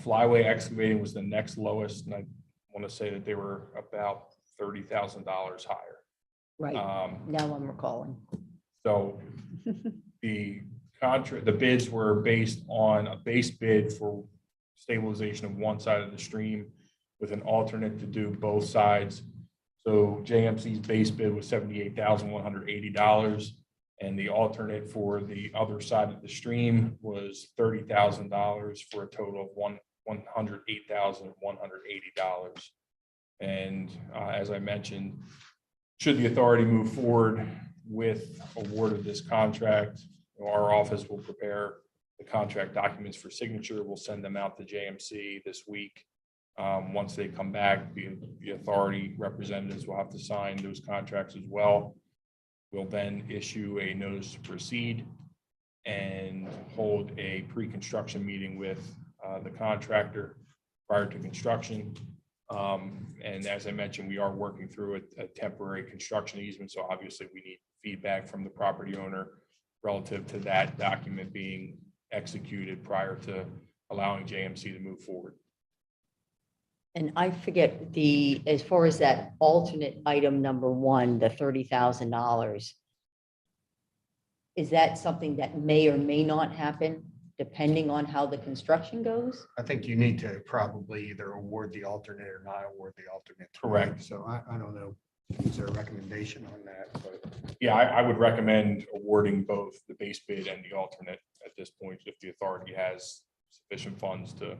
Flyway Excavating was the next lowest, and I want to say that they were about $30,000 higher. Right, now I'm recalling. So the contract, the bids were based on a base bid for stabilization of one side of the stream with an alternate to do both sides. So JMC's base bid was $78,180, and the alternate for the other side of the stream was $30,000 for a total of $108,180. And as I mentioned, should the authority move forward with award of this contract, our office will prepare the contract documents for signature. We'll send them out to JMC this week. Once they come back, the authority representatives will have to sign those contracts as well. We'll then issue a notice to proceed and hold a pre-construction meeting with the contractor prior to construction. And as I mentioned, we are working through a temporary construction easement. So obviously we need feedback from the property owner relative to that document being executed prior to allowing JMC to move forward. And I forget as far as that alternate item number 1, the $30,000. Is that something that may or may not happen depending on how the construction goes? I think you need to probably either award the alternate or not award the alternate. Correct. So I don't know, is there a recommendation on that? But Yeah, I would recommend awarding both the base bid and the alternate at this point, if the authority has sufficient funds to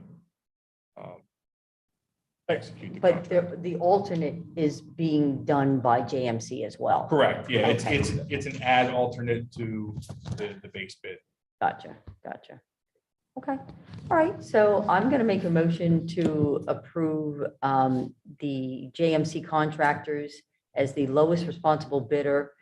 execute the But contract. the alternate is being done by JMC as well. Correct, yeah, Okay. it's an add alternate to the base bid. Gotcha. Okay, all right, so I'm going to make a motion to approve the JMC Contractors as the lowest responsible bidder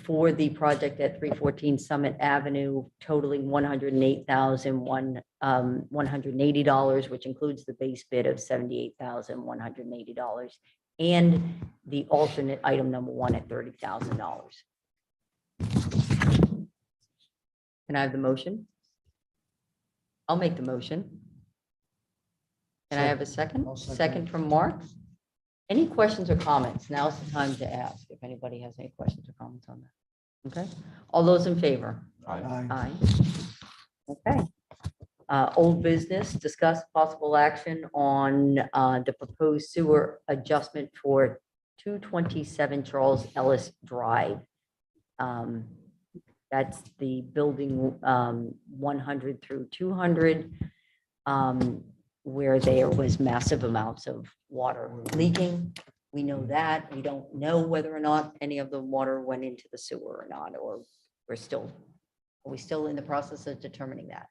for the project at 314 Summit Avenue, totaling $108,180, which includes the base bid of $78,180, and the alternate item number 1 at $30,000. Can I have the motion? I'll make the motion. Can I have a second? I'll second. Second from Mark. Any questions or comments? Now's the time to ask if anybody has any questions or comments on that. Okay, all those in favor? Aye. Aye. Okay. Old business, discuss possible action on the proposed sewer adjustment for 227 Charles Ellis Drive. That's the building 100 through 200, where there was massive amounts of water leaking. We know that. We don't know whether or not any of the water went into the sewer or not, or are we still in the process of determining that?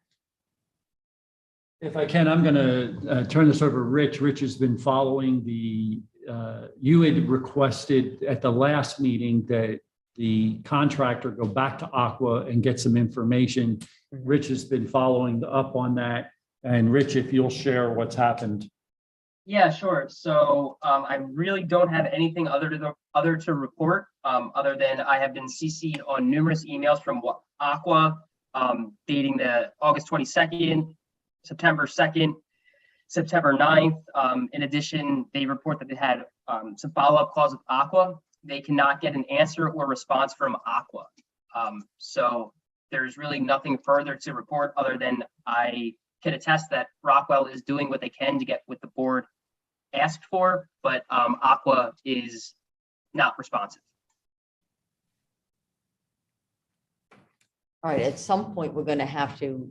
If I can, I'm going to turn this over to Rich. Rich has been following you had requested at the last meeting that the contractor go back to Aqua and get some information. Rich has been following up on that. And Rich, if you'll share what's happened. Yeah, sure. So I really don't have anything other to report, other than I have been CC'd on numerous emails from Aqua dating the August 22nd, September 2nd, September 9th. In addition, they report that they had some follow-up calls with Aqua. They cannot get an answer or response from Aqua. So there's really nothing further to report other than I can attest that Rockwell is doing what they can to get what the board asked for, but Aqua is not responsive. All right, at some point, we're going to have to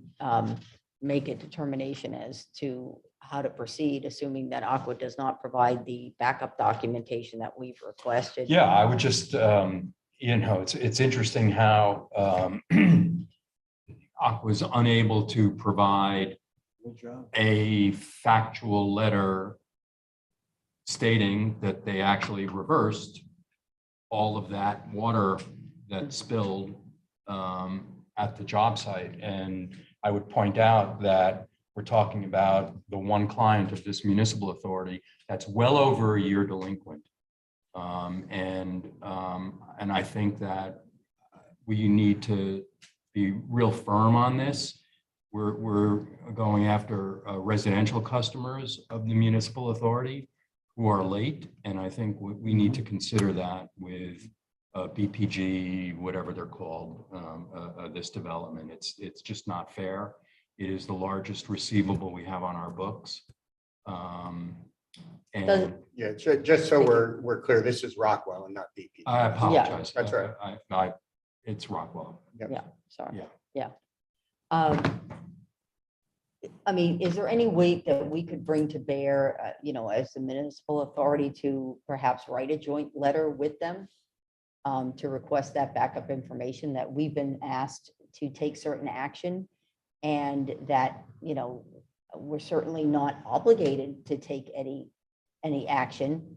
make a determination as to how to proceed, assuming that Aqua does not provide the backup documentation that we've requested. Yeah, I would just, it's interesting how Aqua was unable to provide Good job. a factual letter stating that they actually reversed all of that water that spilled at the job site. And I would point out that we're talking about the one client of this municipal authority that's well over a year delinquent. And I think that we need to be real firm on this. We're going after residential customers of the municipal authority who are late. And I think we need to consider that with BPG, whatever they're called, this development. It's just not fair. It is the largest receivable we have on our books. And Yeah, just so we're clear, this is Rockwell and not DP. I apologize. That's right. It's Rockwell. Yeah, sorry. Yeah. I mean, is there any weight that we could bring to bear, as the municipal authority to perhaps write a joint letter with them to request that backup information, that we've been asked to take certain action, and that, we're certainly not obligated to take any action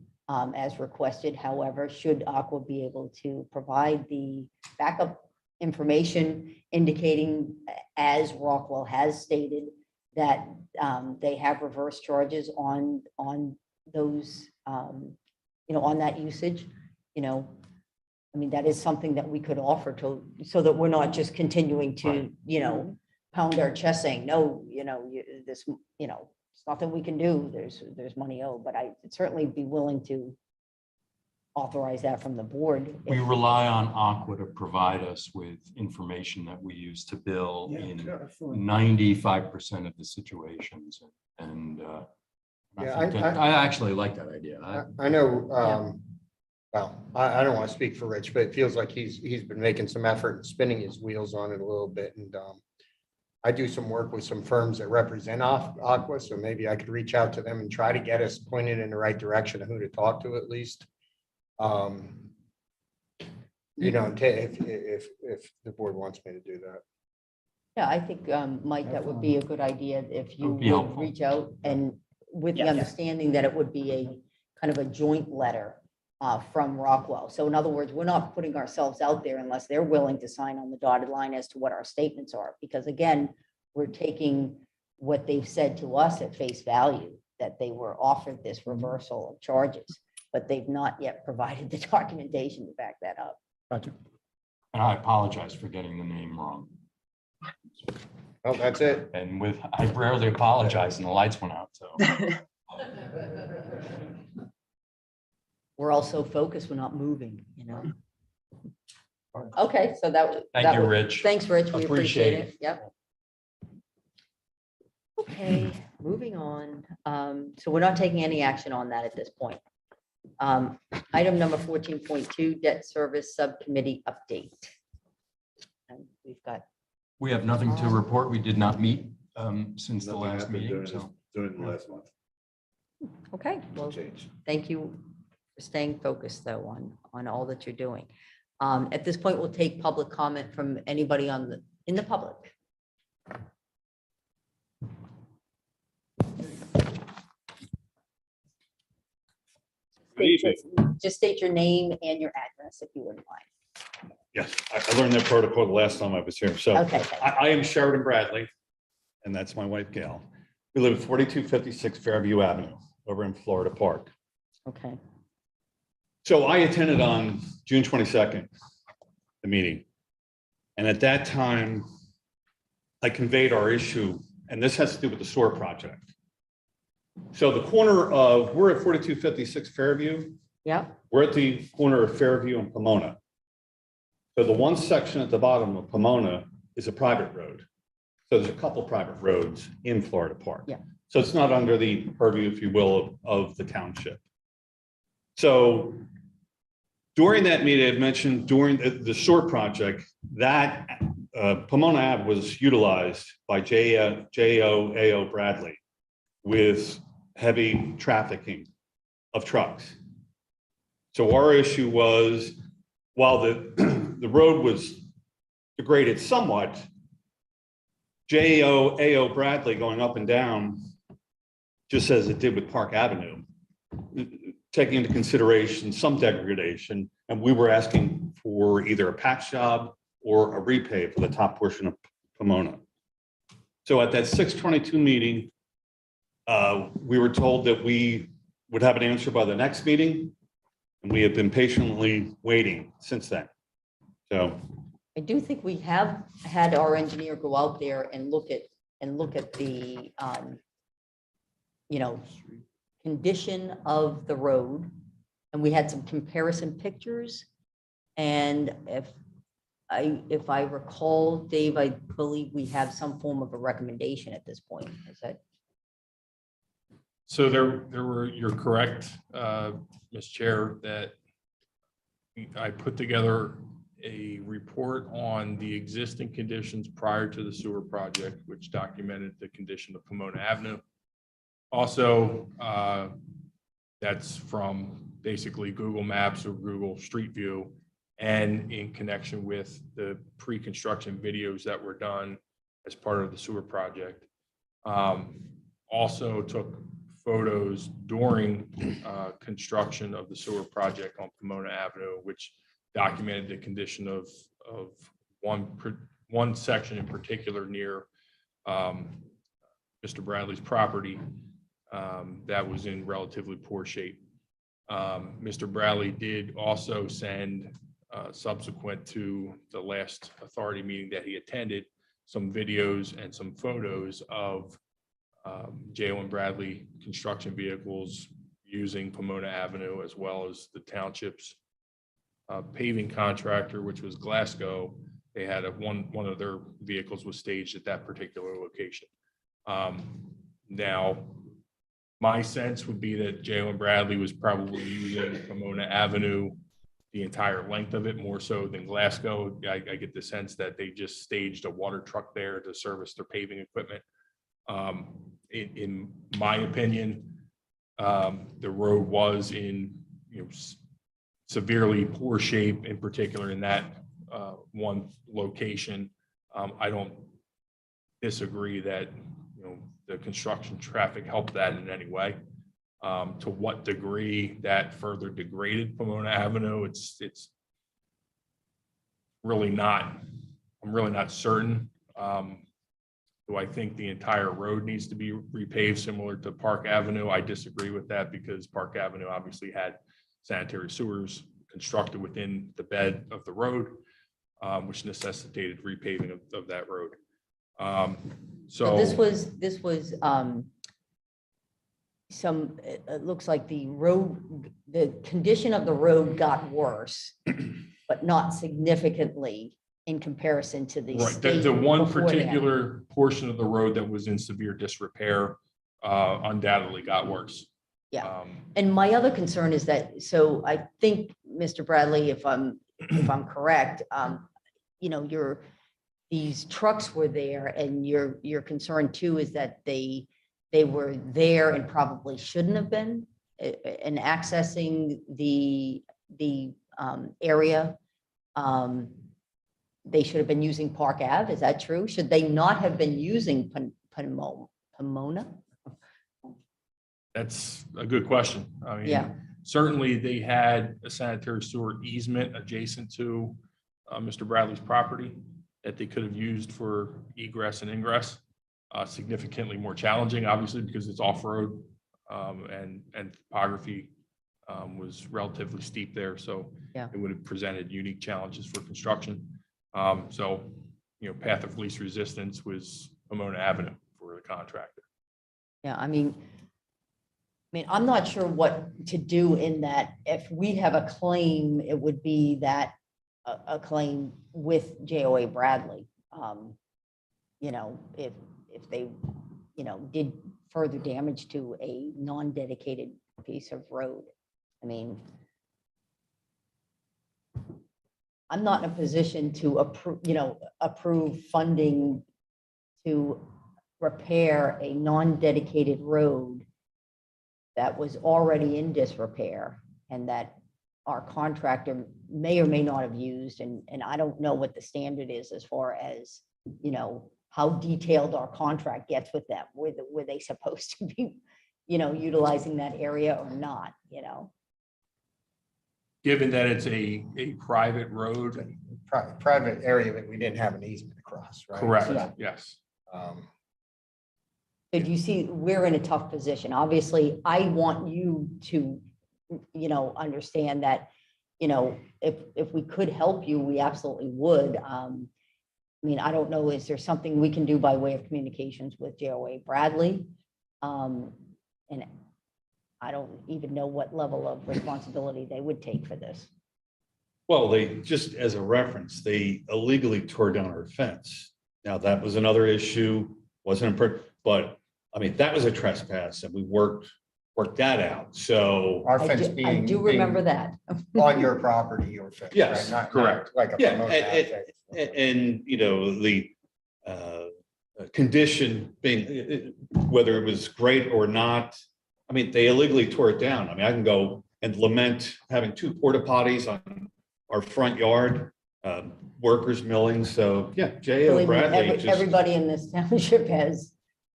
as requested. However, should Aqua be able to provide the backup information indicating, as Rockwell has stated, that they have reverse charges on those, on that usage, I mean, that is something that we could offer so that we're not just continuing to, pound our chest saying, no, it's nothing we can do. There's money owed, but I'd certainly be willing to authorize that from the board. We rely on Aqua to provide us with information that we use to bill in 95% of the situations. And I actually like that idea. I know, well, I don't want to speak for Rich, but it feels like he's been making some effort and spinning his wheels on it a little bit. And I do some work with some firms that represent Aqua, so maybe I could reach out to them and try to get us pointed in the right direction of who to talk to at least. If the board wants me to do that. Yeah, I think, Mike, that would be a good idea if you That would be would helpful. reach out, and with the Yeah. understanding that it would be a kind of a joint letter from Rockwell. So in other words, we're not putting ourselves out there unless they're willing to sign on the dotted line as to what our statements are. Because again, we're taking what they've said to us at face value, that they were offered this reversal of charges, but they've not yet provided the documentation to back that up. Gotcha. And I apologize for getting the name wrong. Oh, that's it. And I rarely apologize and the lights went out, so. We're all so focused, we're not moving, Okay, so that was. Thank that you, was- Rich. Thanks, Rich. We appreciate Appreciate it. Yep. Okay, moving on. So we're not taking any action on that at this point. Item number 14.2, debt service subcommittee update. And we've got, We have nothing to report. We did not meet since the Nothing last happened meeting, so. during the last month. okay, well, Change. thank you for staying focused though on all that you're doing. At this point, we'll take public comment from anybody in the public. Just state your name and your address if you wouldn't mind. Yes, I learned that protocol the last time I was here. So Okay, thanks. I am Sheridan Bradley, and that's my wife Gail. We live at 4256 Fairview Avenue over in Florida Park. Okay, So I attended on June 22nd, the meeting. And at that time, I conveyed our issue, and this has to do with the sewer project. So the corner of, we're at 4256 Fairview. yeah, We're at the corner of Fairview and Pomona. So the one section at the bottom of Pomona is a private road. So there's a couple private roads in Florida Park. Yeah. So it's not under the purview, if you will, of the township. So during that meeting, I mentioned during the sewer project, that Pomona Ave was utilized by JO Bradley with heavy trafficking of trucks. So our issue was, while the road was degraded somewhat, JO Bradley going up and down, just as it did with Park Avenue, taking into consideration some degradation, and we were asking for either a patch job or a repave for the top portion of Pomona. So at that 622 meeting, we were told that we would have an answer by the next meeting, and we have been patiently waiting since then. So I do think we have had our engineer go out there and look at the, condition of the road. And we had some comparison pictures. And if I recall, Dave, I believe we have some form of a recommendation at this point. Is that? So you're correct, Ms. Chair, that I put together a report on the existing conditions prior to the sewer project, which documented the condition of Pomona Avenue. Also, that's from basically Google Maps or Google Street View, and in connection with the pre-construction videos that were done as part of the sewer project. Also took photos during construction of the sewer project on Pomona Avenue, which documented the condition of one section in particular near Mr. Bradley's property that was in relatively poor shape. Mr. Bradley did also send, subsequent to the last authority meeting that he attended, some videos and some photos of J.O. and Bradley construction vehicles using Pomona Avenue, as well as the township's paving contractor, which was Glasgow. They had one of their vehicles was staged at that particular location. Now, my sense would be that J.O. and Bradley was probably using Pomona Avenue the entire length of it, more so than Glasgow. I get the sense that they just staged a water truck there to service their paving equipment. In my opinion, the road was in severely poor shape, in particular in that one location. I don't disagree that the construction traffic helped that in any way. To what degree that further degraded Pomona Avenue, it's really not. I'm really not certain. Do I think the entire road needs to be repaved similar to Park Avenue? I disagree with that, because Park Avenue obviously had sanitary sewers constructed within the bed of the road, which necessitated repaving of that road. So this was it looks like the condition of the road got worse, but not significantly in comparison to the Right, state the one beforehand. particular portion of the road that was in severe disrepair undoubtedly got worse. Yeah. And my other concern is that, so I think, Mr. Bradley, if I'm correct, these trucks were there, and your concern too is that they were there and probably shouldn't have been in accessing the area They should have been using Park Ave. Is that true? Should they not have been using Pomona? That's a good question. I Yeah. mean, certainly they had a sanitary sewer easement adjacent to Mr. Bradley's property that they could have used for egress and ingress. Significantly more challenging, obviously, because it's off-road and topography was relatively steep there. So Yeah. it would have presented unique challenges for construction. So, path of least resistance was Pomona Avenue for the contractor. Yeah, I mean, I'm not sure what to do in that. If we have a claim, it would be that a claim with JOA Bradley. If they, did further damage to a non-dedicated piece of road. I mean, I'm not in a position to approve funding to repair a non-dedicated road that was already in disrepair and that our contractor may or may not have used. And I don't know what the standard is as far as, how detailed our contract gets with them. Were they supposed to be, utilizing that area or not, Given that it's a private road, Private area that we didn't have an easement across, right? correct, Yeah. yes. Um, So do you see, we're in a tough position. Obviously, I want you to, understand that, if we could help you, we absolutely would. I don't know, is there something we can do by way of communications with JOA Bradley? And I don't even know what level of responsibility they would take for this. Well, they, just as a reference, they illegally tore down our fence. Now, that was another issue, wasn't, but I mean, that was a trespass and we worked that out. So, Our I fence do, being. I do remember being that. On your property, your fence. Yes, right? Not correct. Like a. yeah, Pomona fence. and the condition being, whether it was great or not, I mean, they illegally tore it down. I mean, I can go and lament having 2 porta potties on our front yard, workers milling. So yeah, J.O. Believe me, Bradley. just- everybody in this township has,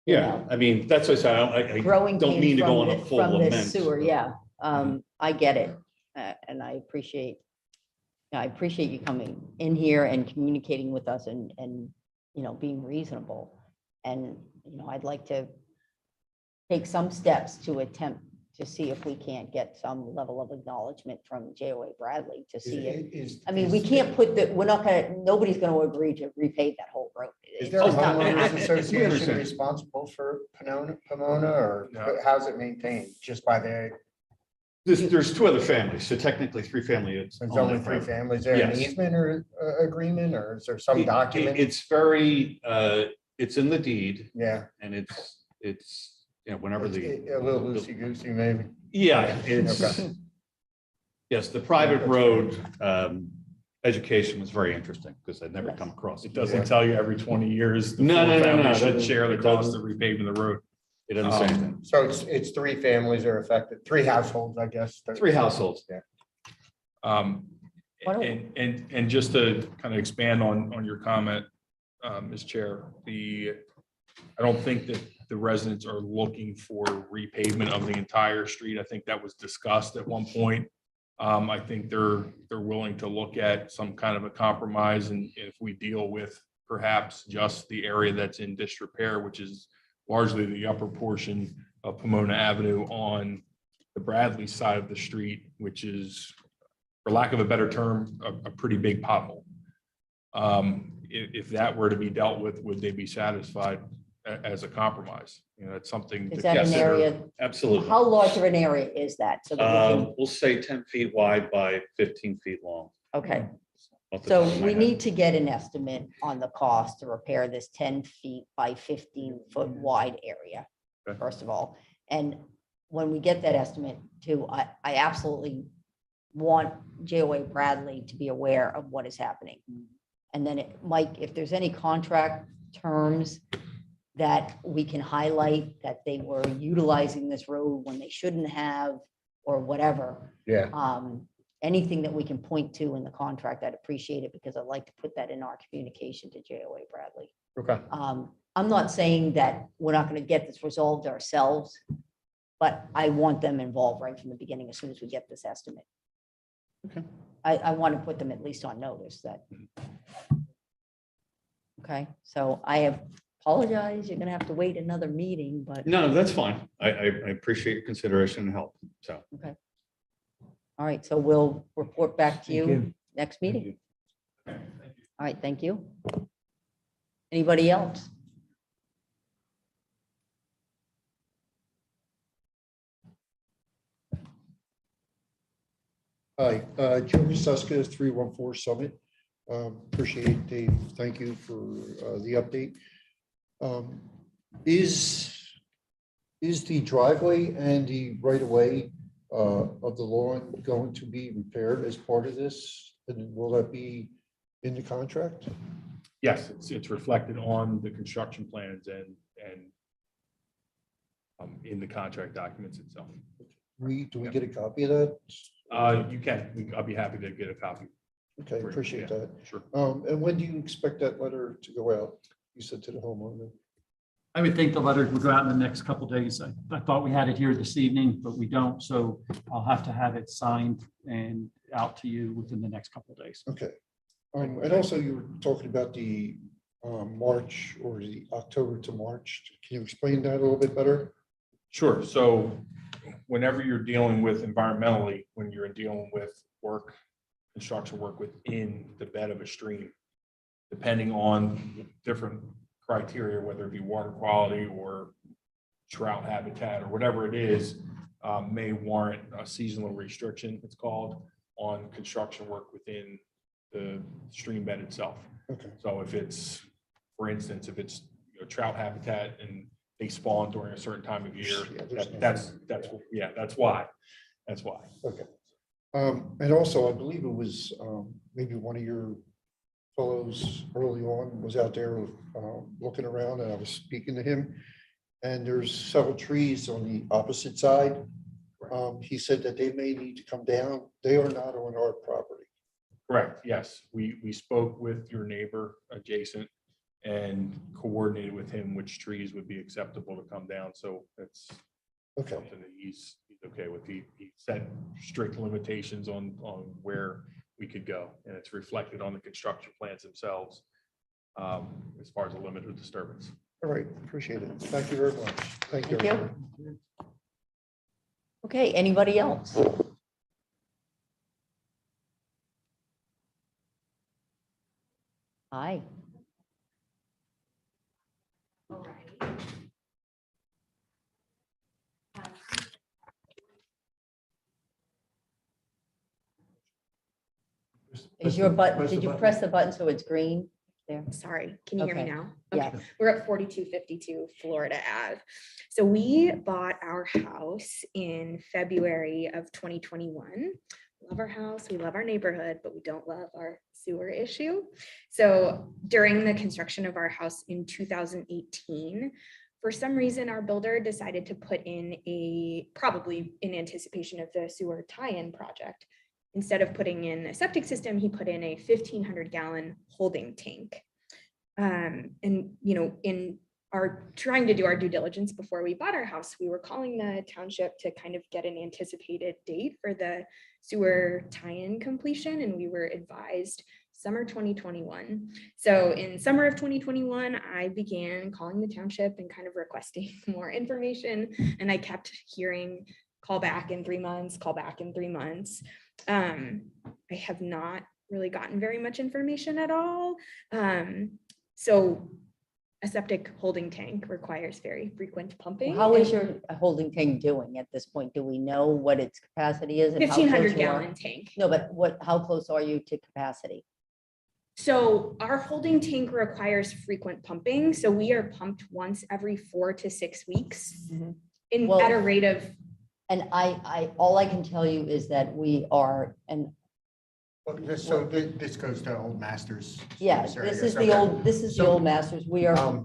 Yeah, I mean, that's what I said. I growing don't pains mean to go on from a full from this lament. sewer. but- Yeah, I get it. And I appreciate you coming in here and communicating with us and, being reasonable. And, I'd like to take some steps to attempt to see if we can't get some level of acknowledgement from JOA Bradley to see if, we can't put nobody's gonna agree to repave that whole road. Is It's there a just not gonna homeowners happen. We association understand. responsible for Pomona or No. how's it maintained? Just by the, There's 2 other families, so technically 3 families. there's own only that 3 road. families there, an Yes. easement or agreement, or is there some document? It's very, it's in the deed Yeah. and it's, whenever the. A little loosey-goosey maybe. Yeah, it's, Okay. yes, the private road education was very interesting because I'd never come across It it. doesn't tell you every 20 years. the No, four no, no, families no, it Should doesn't- share the it cost of doesn't. repaving the road. It doesn't say anything. So it's 3 families are affected, 3 households, I guess. 3 households. Yeah. Why don't- And just to kind of expand on your comment, Ms. Chair, I don't think that the residents are looking for repavement of the entire street. I think that was discussed at one point. I think they're willing to look at some kind of a compromise, and if we deal with perhaps just the area that's in disrepair, which is largely the upper portion of Pomona Avenue on the Bradley side of the street, which is, for lack of a better term, a pretty big pothole. If that were to be dealt with, would they be satisfied as a compromise? That's something. Is to that an consider. area, Absolutely. how large of an area is that? So that we can, We'll say 10 feet wide by 15 feet long. okay. off the So top of my we head. need to get an estimate on the cost to repair this 10 feet by 15 foot wide area, Okay. first of all. And when we get that estimate too, I absolutely want JOA Bradley to be aware of what is happening. And then Mike, if there's any contract terms that we can highlight that they were utilizing this road when they shouldn't have, or whatever, Yeah. anything that we can point to in the contract, I'd appreciate it because I'd like to put that in our communication to JOA Bradley. Okay. I'm not saying that we're not going to get this resolved ourselves, but I want them involved right from the beginning as soon as we get this estimate. Okay. I want to put them at least on notice that. Okay, so I apologize, you're going to have to wait another meeting, but, No, that's fine. I appreciate your consideration and help. So. all right, so we'll report back to Thank you you. next meeting. All right, thank you. Anybody else? Hi, Joe Suska, 314 Summit. Appreciate Dave. Thank you for the update. Is the driveway and the right of way of the lawn going to be repaired as part of this? And will that be in the contract? Yes, it's reflected on the construction plans and in the contract documents itself. Do we get a copy of that? You can, I'll be happy to get a copy. Okay, appreciate that. Sure. And when do you expect that letter to go out? You said to the homeowner. I would think the letter would go out in the next couple of days. I thought we had it here this evening, but we don't. So I'll have to have it signed and out to you within the next couple of days. Okay. And also you were talking about the March or the October to March. Can you explain that a little bit better? Sure. So whenever you're dealing with environmentally, when you're dealing with work, construction work within the bed of a stream, depending on different criteria, whether it be water quality or trout habitat or whatever it is, may warrant a seasonal restriction, it's called, on construction work within the stream bed itself. Okay. So if it's, for instance, if it's trout habitat and they spawn during a certain time of year, that's why. Okay. And also, I believe it was maybe one of your fellows early on was out there looking around, and I was speaking to him. And there's several trees on the opposite side. He said that they may need to come down. They are not on our property. Correct, yes. We spoke with your neighbor adjacent and coordinated with him which trees would be acceptable to come down. So that's Okay. something that he's okay with. He set strict limitations on where we could go, and it's reflected on the construction plans themselves as far as a limit of disturbance. All right, appreciate it. Thank you very much. Thank you. Thank you. everyone. Okay, anybody else? Hi. Is your button, did you press the button so it's green there? Sorry, can you hear me Okay. now? Yeah. Okay, we're at 4252 Florida Ave. So we bought our house in February of 2021. Love our house, we love our neighborhood, but we don't love our sewer issue. So during the construction of our house in 2018, for some reason, our builder decided to put in probably in anticipation of the sewer tie-in project. Instead of putting in a septic system, he put in a 1,500 gallon holding tank. And, in our trying to do our due diligence before we bought our house, we were calling the township to kind of get an anticipated date for the sewer tie-in completion, and we were advised summer 2021. So in summer of 2021, I began calling the township and kind of requesting more information, and I kept hearing call back in 3 months, call back in 3 months. I have not really gotten very much information at all. So a septic holding tank requires very frequent pumping. How is your holding tank doing at this point? Do we know what its capacity is? and how close 1,500 you are? gallon tank. No, but how close are you to capacity? So our holding tank requires frequent pumping. So we are pumped once every 4 to 6 weeks Well- at a rate of. And all I can tell you is that we are, and So this goes to Old Masters. yeah, Sorry, this yes, is the okay. old, this is the So, old masters. We are,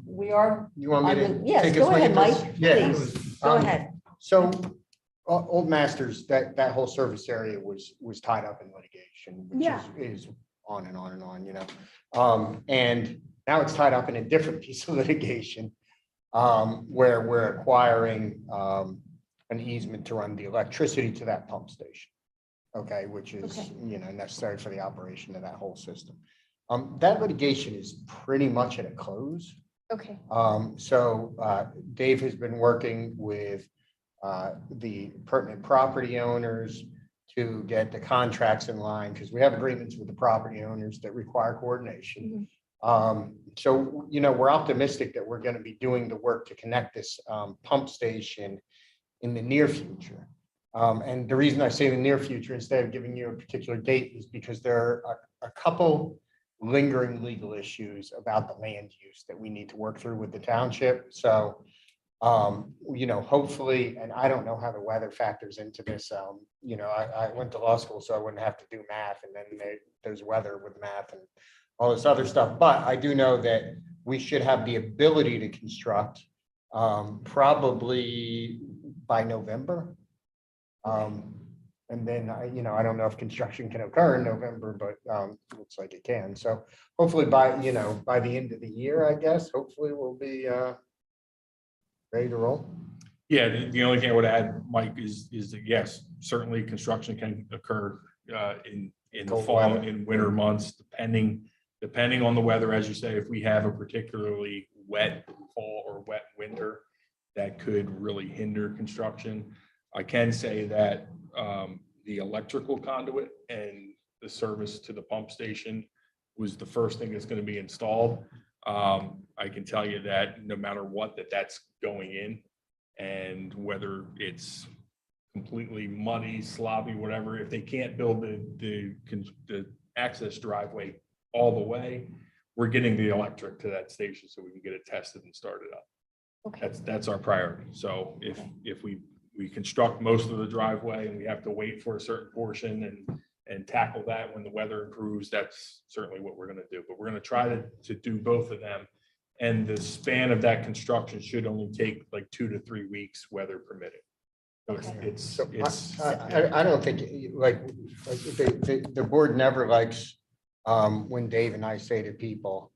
You want me to? yes, take a go swing ahead, at this? Mike, Yeah. please, go ahead. So Old Masters, that whole service area was tied up in litigation, which Yeah. is on and on and on, you know. And now it's tied up in a different piece of litigation, where we're acquiring an easement to run the electricity to that pump station. Okay, which is, Okay. you know, necessary for the operation of that whole system. That litigation is pretty much at a close. Okay. So Dave has been working with the pertinent property owners to get the contracts in line, because we have agreements with the property owners that require coordination. So, you know, we're optimistic that we're going to be doing the work to connect this pump station in the near future. And the reason I say the near future instead of giving you a particular date is because there are a couple lingering legal issues about the land use that we need to work through with the township. So, you know, hopefully, and I don't know how the weather factors into this. You know, I went to law school, so I wouldn't have to do math, and then there's weather with math and all this other stuff. But I do know that we should have the ability to construct probably by November. And then you know, I don't know if construction can occur in November, but looks like it can. So hopefully by, you know, by the end of the year, I guess, hopefully we'll be ready to roll. Yeah, the only thing I would add, Mike, is that yes, certainly construction can occur in the Cold fall, weather. in winter months, depending on the weather, as you say. If we have a particularly wet fall or wet winter, that could really hinder construction. I can say that the electrical conduit and the service to the pump station was the first thing that's going to be installed. I can tell you that no matter what, that's going in, and whether it's completely muddy, sloppy, whatever, if they can't build the access driveway all the way, we're getting the electric to that station so we can get it tested and started up. Okay. That's our priority. So if we construct most of the driveway and we have to wait for a certain portion and tackle that when the weather improves, that's certainly what we're going to do. But we're going to try to do both of them. And the span of that construction should only take like 2 to 3 weeks, weather permitting. So it's I don't think, like the board never likes when Dave and I say to people,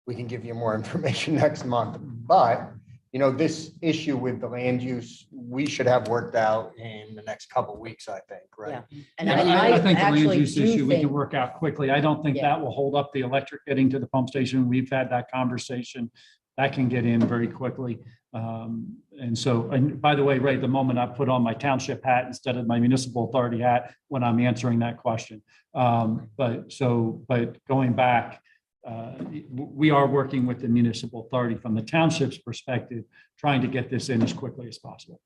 we can give you more information next month. But, you know, this issue with the land use, we should have worked out in the next couple of weeks, I think, right? Yeah. And Yeah, I think the land actually use do issue we can think, work out quickly. I don't think Yeah. that will hold up the electric getting to the pump station. We've had that conversation. That can get in very quickly. And so, and by the way, Ray, the moment I put on my township hat instead of my municipal authority hat when I'm answering that question. But going back, we are working with the municipal authority from the township's perspective, trying to get this in as quickly as possible.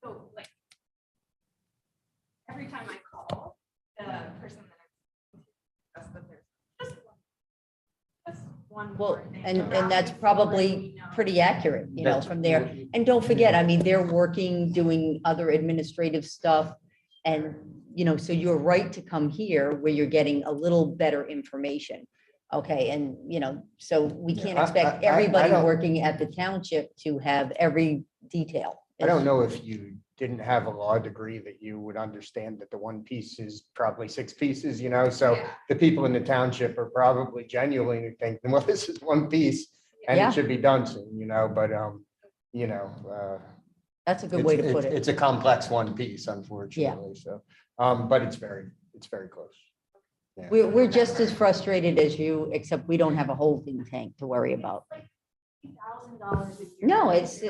So like, every time I call the person that there's just one well, more thing. and that's probably pretty accurate, you know, from there. And don't forget, I mean, they're working, doing other administrative stuff. And, you know, so you're right to come here where you're getting a little better information. Okay, and, you know, so we can't I- expect I everybody don't- working at the township to have every detail. I don't know if you didn't have a law degree that you would understand that the one piece is probably 6 pieces, you know, so Yeah. the people in the township are probably genuinely thinking, well, this is one piece and Yeah. it should be done soon, you know, but, you know, That's a good way to put it. It's a complex one piece, unfortunately, so, but it's very close. Yeah. We're just as frustrated as you, except we don't have a holding tank to worry about. $1,000 a year. No, it's,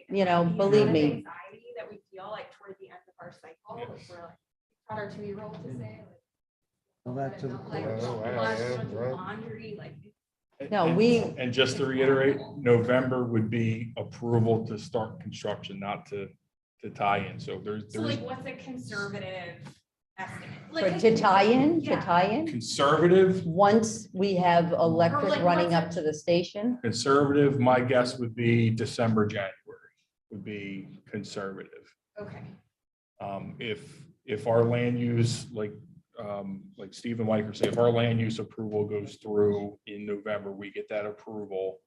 you know, believe me. Anxiety that we feel like toward the end of our cycle, like we're like, taught our 2-year-old to say, Well, that's like, flush with laundry, like. No, And just to reiterate, November would be approval to start construction, not to tie in. So there's So like, what's a conservative estimate? To tie in, conservative. once we have electric like, running what's up to the station. Conservative, my guess would be December, January would be conservative. Okay. If our land use, like Steve and Mike are saying, if our land use approval goes through in November, we get that approval.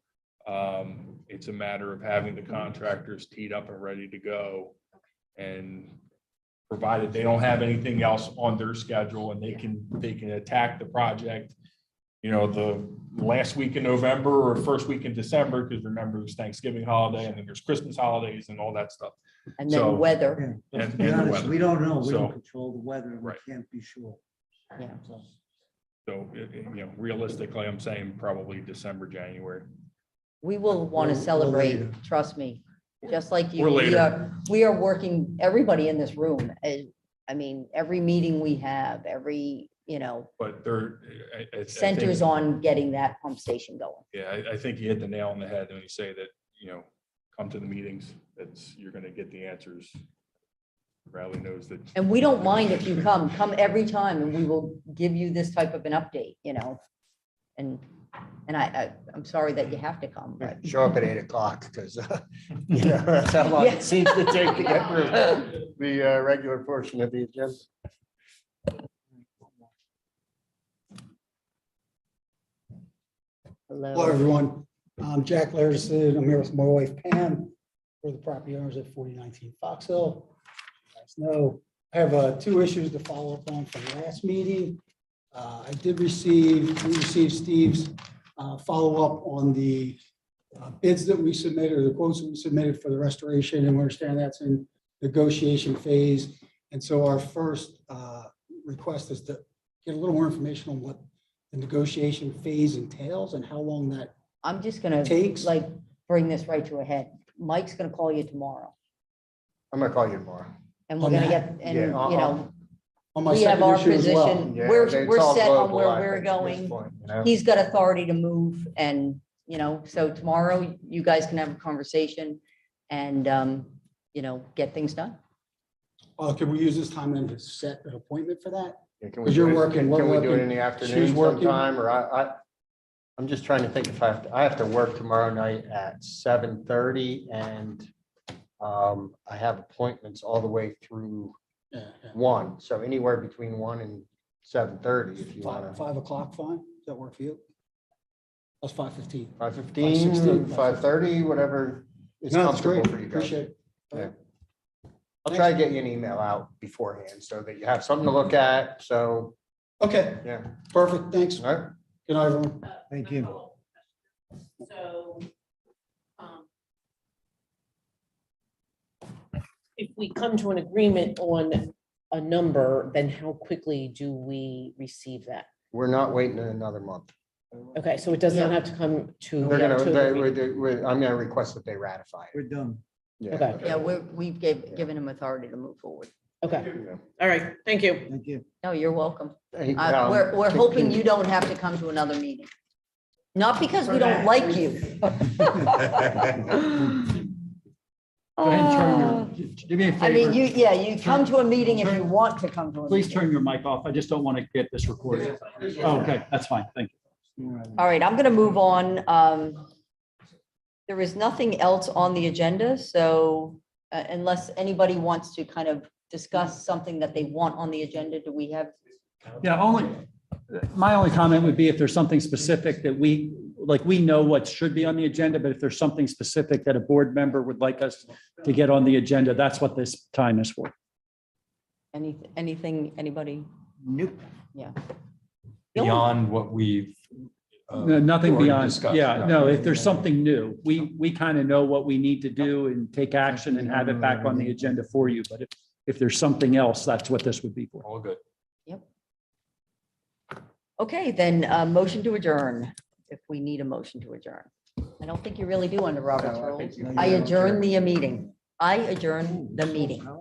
It's a matter of having the contractors teed up and ready to go And provided they don't have anything else on their schedule and they can attack the project, the last week in November or first week in December, because remember there's Thanksgiving holiday and then there's Christmas holidays and all that stuff. And So- then weather, Yeah, but And- to be and the honest, weather. we don't know. We So- don't control the weather. and We Right. can't be sure. yeah. So, realistically, I'm saying probably December, January. We will want to Or celebrate, later. trust me, just like you. Or later. We are working, everybody in this room, I mean, every meeting we have, every, But there, I centers think- on getting that pump station going. Yeah, I think you hit the nail on the head when you say that, come to the meetings, you're going to get the answers. Bradley knows that. And we don't mind if you come every time and we will give you this type of an update, And I'm sorry that you have to come, but. Show up at 8 o'clock because, that's how long Yeah. it seems to take to get through the regular portion of the agenda. Hello, Hello. everyone. I'm Jack Larson. I'm here with my wife Pam. We're the property owners at 4019 Fox Hill. You guys know, I have 2 issues to follow up on from last meeting. We received Steve's follow-up on the bids that we submitted, or the quotes that we submitted for the restoration, and we understand that's in negotiation phase. And so our first request is to get a little more information on what the negotiation phase entails and how long that I'm just gonna takes. bring this right to a head. Mike's gonna call you tomorrow I'm gonna call you tomorrow. and we're On gonna that? get, and, Yeah, On my we have second our issue as well. position. Yeah, We're it's all set on global, where I we're think, at this going. point, He's got authority to move and, so tomorrow you guys can have a conversation and, get things done. Could we use this time then to set an appointment for that? Yeah, can we 'Cause do you're it- working, we're Can we do it working, in the she's afternoon working. sometime, or I'm just trying to think if I have to work tomorrow night at 7:30 and I have appointments all the way through Yeah, yeah. 1, so anywhere between 1 and 7:30 if you want to. 5 o'clock, fine? Does that work for you? That's 5:15. 5:15, 5:16, 5:30, whatever is No, that's comfortable great. for you guys. Appreciate it. Yeah. I'll try to get you an email out beforehand so that you have something to look at, so, Okay, yeah. perfect. Thanks. All right. Good night, everyone. Thank you. So, if we come to an agreement on a number, then how quickly do we receive that? We're not waiting another month. Okay, so it does not have to come to. They're gonna, October meeting. I'm gonna request that they ratify it. We're done. Yeah. Okay. Yeah, we've given him authority to move forward. Okay, Yeah. all right, thank you. Thank you. No, you're welcome. Hey, We're can- hoping can- you don't have to come to another meeting. Not because we don't like you. Go ahead and turn your, do me a I mean, favor. you come to a meeting if you want to come to a Please meeting. turn your mic off. I just don't want to get this recorded. Oh, okay, that's fine. Thank you. All right, I'm going to move on. There is nothing else on the agenda, so unless anybody wants to kind of discuss something that they want on the agenda, do we have? Yeah, my only comment would be if there's something specific that we know what should be on the agenda, but if there's something specific that a board member would like us to get on the agenda, that's what this time is for. Anything, anybody? Nope. Yeah. Beyond what we've. No, nothing already beyond, discussed. yeah, no, if there's something new, we kind of know what we need to do and take action and have it back on the agenda for you. But if there's something else, that's what this would be for. All good. Okay, then motion to adjourn, if we need a motion to adjourn. I don't think you really do under Robert's No, I think rules. you- I adjourn the meeting. I adjourn the meeting.